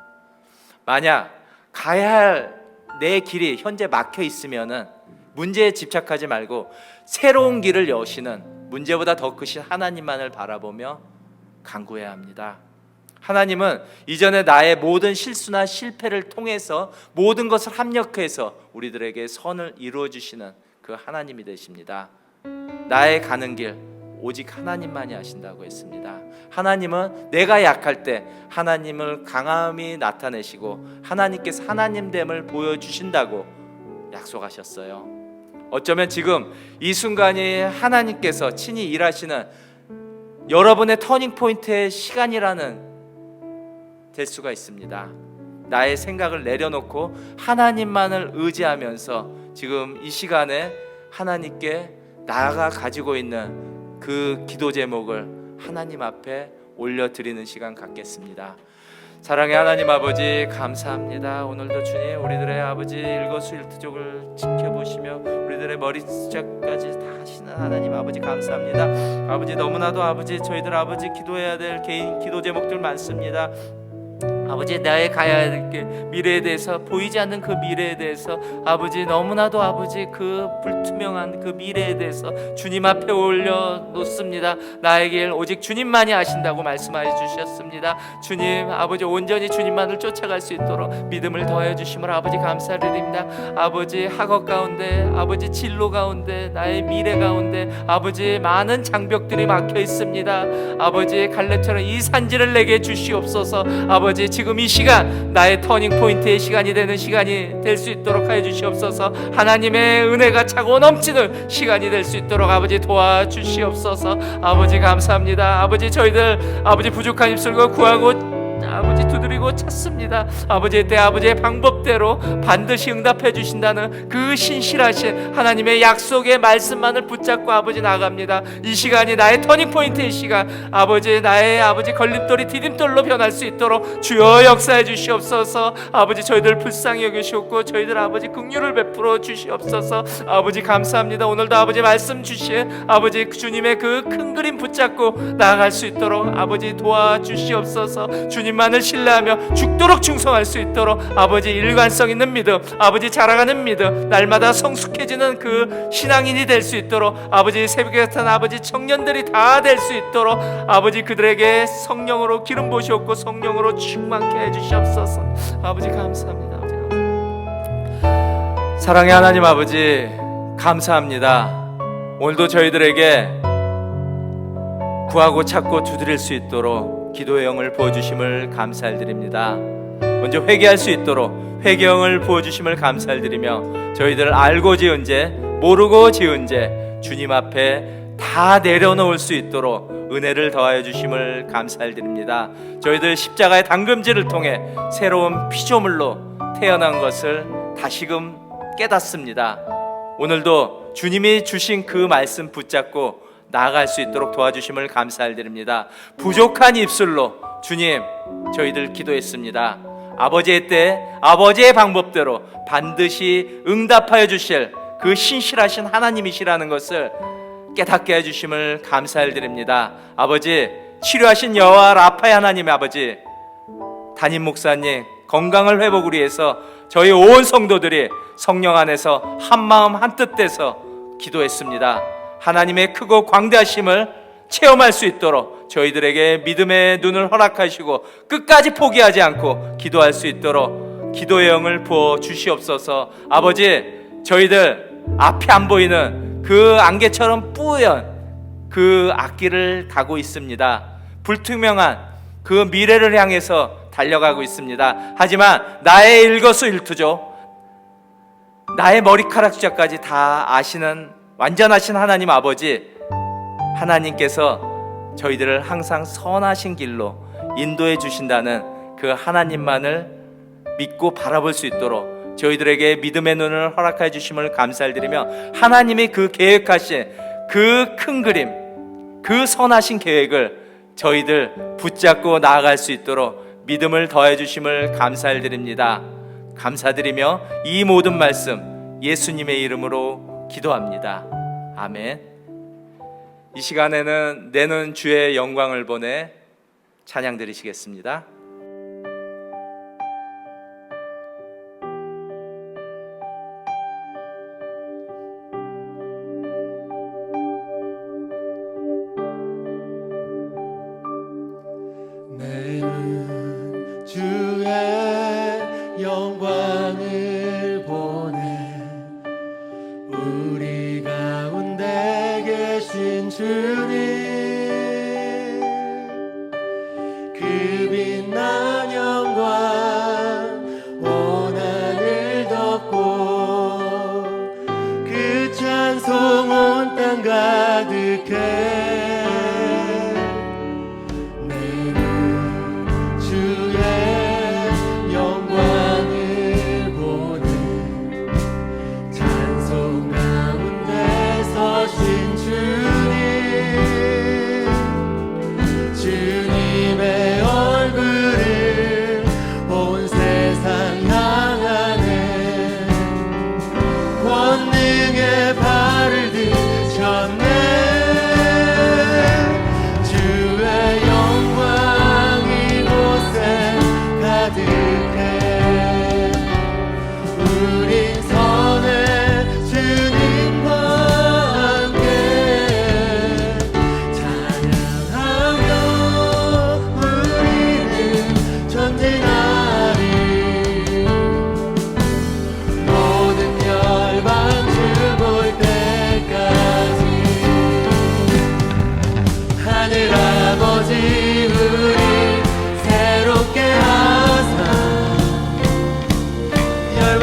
[SPEAKER 3] 만약 가야 할 내 길이 현재 막혀 있으면은 문제에 집착하지 말고 새로운 길을 여시는 문제보다 더 크신 하나님만을 바라보며 간구해야 합니다. 하나님은 이전에 나의 모든 실수나 실패를 통해서 모든 것을 합력해서 우리들에게 선을 이루어 주시는 그 하나님이 되십니다. 나의 가는 길 오직 하나님만이 아신다고 했습니다. 하나님은 내가 약할 때 하나님을 강함이 나타내시고 하나님께서 하나님됨을 보여주신다고 약속하셨어요. 어쩌면 지금 이 순간이 하나님께서 친히 일하시는 여러분의 터닝 포인트의 시간이라는 될 수가 있습니다. 나의 생각을 내려놓고 하나님만을 의지하면서 지금 이 시간에 하나님께 나가 가지고 있는 그 기도 제목을 하나님 앞에 올려드리는 시간 갖겠습니다. 사랑의 하나님 아버지, 감사합니다. 오늘도 주님 우리들의 아버지 일거수일투족을 지켜보시며 우리들의 머리숱까지 다 하시는 하나님 아버지, 감사합니다. 아버지, 너무나도 아버지 저희들 아버지 기도해야 될 개인 기도 제목들 많습니다. 아버지, 나의 가야 할 길, 미래에 대해서, 보이지 않는 그 미래에 대해서 아버지, 너무나도 아버지 그 불투명한 그 미래에 대해서 주님 앞에 올려놓습니다. 나의 길 오직 주님만이 아신다고 말씀해 주셨습니다. 주님 아버지, 온전히 주님만을 쫓아갈 수 있도록 믿음을 더해 주심을 아버지 감사드립니다. 아버지, 학업 가운데, 아버지 진로 가운데, 나의 미래 가운데 아버지 많은 장벽들이 막혀 있습니다. 아버지, 갈렙처럼 이 산지를 내게 주시옵소서. 아버지, 지금 이 시간 나의 터닝 포인트의 시간이 되는 시간이 될 수 있도록 하여 주시옵소서. 하나님의 은혜가 차고 넘치는 시간이 될 수 있도록 아버지 도와주시옵소서. 아버지, 감사합니다. 아버지, 저희들 아버지 부족한 입술과 구하고 아버지 두드리고 찾습니다. 아버지의 때 아버지의 방법대로 반드시 응답해 주신다는 그 신실하신 하나님의 약속의 말씀만을 붙잡고 아버지 나갑니다. 이 시간이 나의 터닝 포인트의 시간, 아버지 나의 아버지 걸림돌이 디딤돌로 변할 수 있도록 주여 역사해 주시옵소서. 아버지, 저희들 불쌍히 여기시옵고 저희들 아버지 긍휼을 베풀어 주시옵소서. 아버지, 감사합니다. 오늘도 아버지 말씀 주신 아버지 주님의 그 큰 그림 붙잡고 나아갈 수 있도록 아버지 도와주시옵소서. 주님만을 신뢰하며 죽도록 충성할 수 있도록 아버지 일관성 있는 믿음, 아버지 자라가는 믿음, 날마다 성숙해지는 그 신앙인이 될 수 있도록 아버지, 새벽에 같은 아버지 청년들이 다 될 수 있도록 아버지 그들에게 성령으로 기름 부으시옵고 성령으로 충만케 해주시옵소서. 아버지, 감사합니다. 아버지, 감사합니다. 사랑의 하나님 아버지, 감사합니다. 오늘도 저희들에게 구하고 찾고 두드릴 수 있도록 기도의 영을 부어주심을 감사드립니다. 먼저 회개할 수 있도록 회개의 영을 부어주심을 감사드리며 저희들 알고 지은 죄, 모르고 지은 죄 주님 앞에 다 내려놓을 수 있도록 은혜를 더하여 주심을 감사드립니다. 저희들 십자가의 당금질을 통해 새로운 피조물로 태어난 것을 다시금 깨닫습니다. 오늘도 주님이 주신 그 말씀 붙잡고 나아갈 수 있도록 도와주심을 감사드립니다. 부족한 입술로 주님, 저희들 기도했습니다. 아버지의 때, 아버지의 방법대로 반드시 응답하여 주실 그 신실하신 하나님이시라는 것을 깨닫게 해주심을 감사드립니다. 아버지, 치료하신 여호와 라파의 하나님 아버지, 담임 목사님 건강을 회복을 위해서 저희 온 성도들이 성령 안에서 한마음 한뜻 돼서 기도했습니다. 하나님의 크고 광대하심을 체험할 수 있도록 저희들에게 믿음의 눈을 허락하시고 끝까지 포기하지 않고 기도할 수 있도록 기도의 영을 부어 주시옵소서. 아버지, 저희들 앞이 안 보이는 그 안개처럼 뿌연 그 앞길을 가고 있습니다. 불투명한 그 미래를 향해서 달려가고 있습니다. 하지만 나의 일거수일투족, 나의 머리카락 숫자까지 다 아시는 완전하신 하나님 아버지, 하나님께서 저희들을 항상 선하신 길로 인도해 주신다는 그 하나님만을 믿고 바라볼 수 있도록 저희들에게 믿음의 눈을 허락해 주심을 감사드리며 하나님이 그 계획하신 그 큰 그림, 그 선하신 계획을 저희들 붙잡고 나아갈 수 있도록 믿음을 더해 주심을 감사드립니다. 감사드리며 이 모든 말씀 예수님의 이름으로 기도합니다. 아멘. 이 시간에는 내는 주의 영광을 보내 찬양 드리시겠습니다.
[SPEAKER 2] 내는 주의 영광을 보내 우리 가운데 계신 주님, 그 빛난 영광 온 하늘 덮고 그 찬송 온 땅 가득해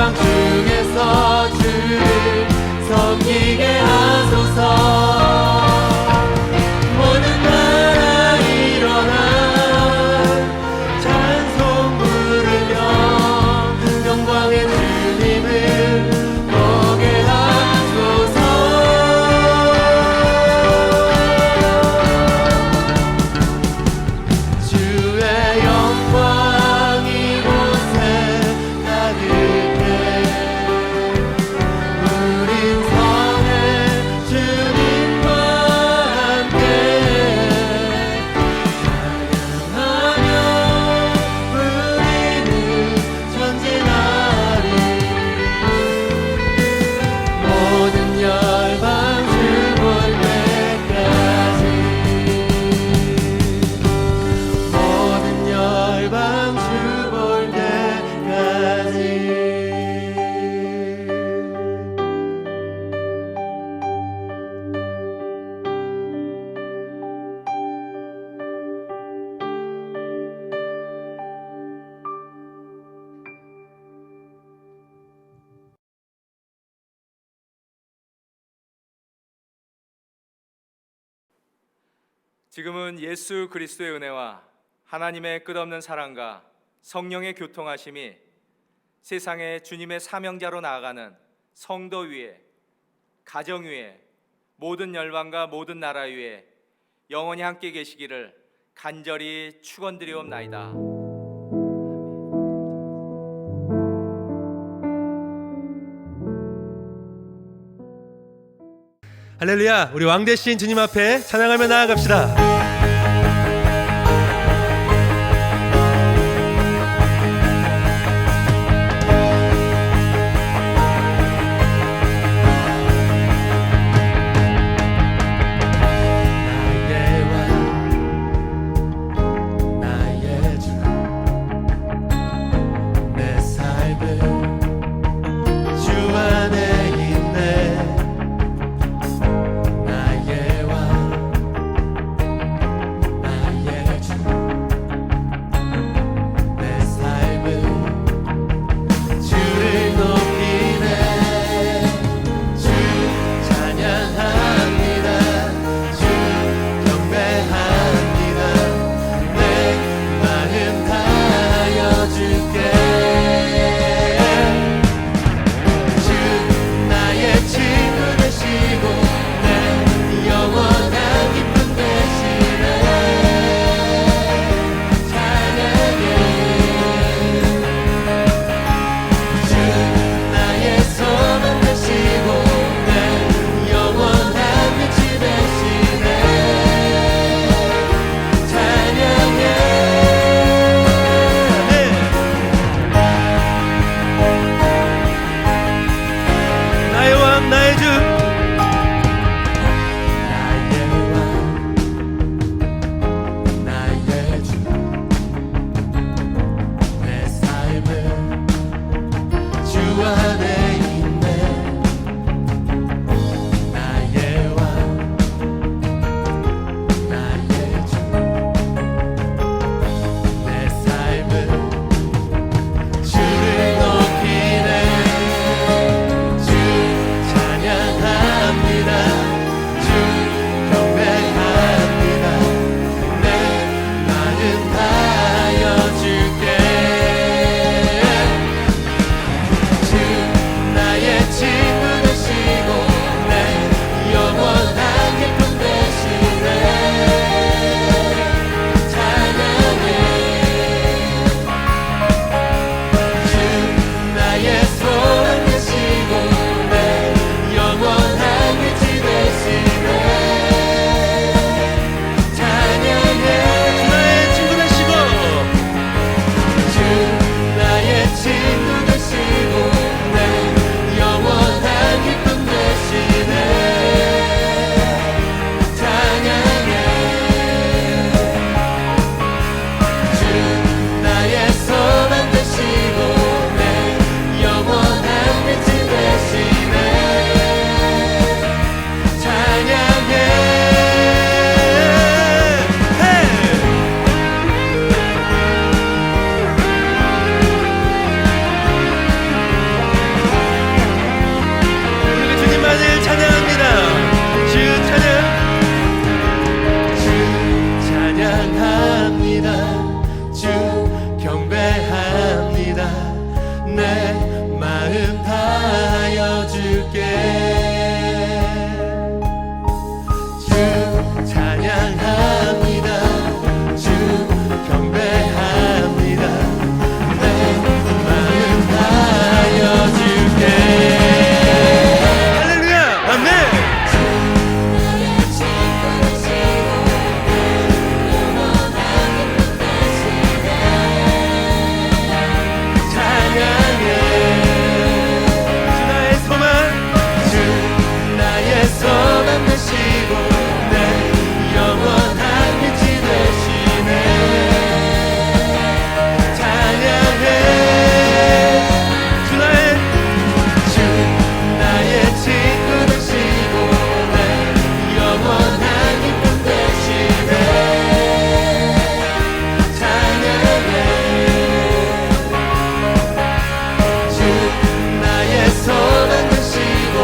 [SPEAKER 2] 열방 중에서 주를 섬기게 하소서. 모든 나라 일어나 찬송 부르며 영광의 주님을 보게 하소서. 주의 영광 이곳에 가득해 우린 성의 주님과 함께 찬양하며 우리는 전진하리. 모든 열방 주 볼 때까지 모든 열방 주 볼 때까지.
[SPEAKER 3] 지금은 예수 그리스도의 은혜와 하나님의 끝없는 사랑과 성령의 교통하심이 세상에 주님의 사명자로 나아가는 성도 위에, 가정 위에, 모든 열방과 모든 나라 위에 영원히 함께 계시기를 간절히 축원드리옵나이다.
[SPEAKER 1] 할렐루야. 우리 왕 대신 주님 앞에 찬양하며 나아갑시다.
[SPEAKER 2] 내 마음 다하여 주께. 주 찬양합니다. 주 경배합니다. 내 마음 다하여 줄게.
[SPEAKER 1] 할렐루야. 아멘.
[SPEAKER 2] 소망 되시고 내 영원한 빛이 되시네. 찬양해. 주 나의 친구 되시고 내 영원한 기쁨 되시네. 찬양해. 주 나의 소망 되시고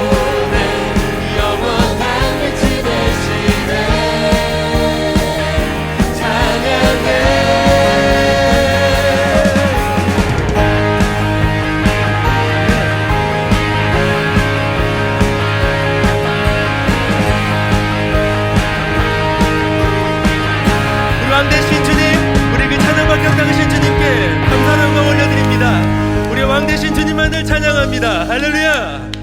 [SPEAKER 1] 왕되신 주님, 우리 그 찬양과 경당하신 주님께 감사한 영광 올려드립니다. 우리 왕되신 주님만을 찬양합니다. 할렐루야.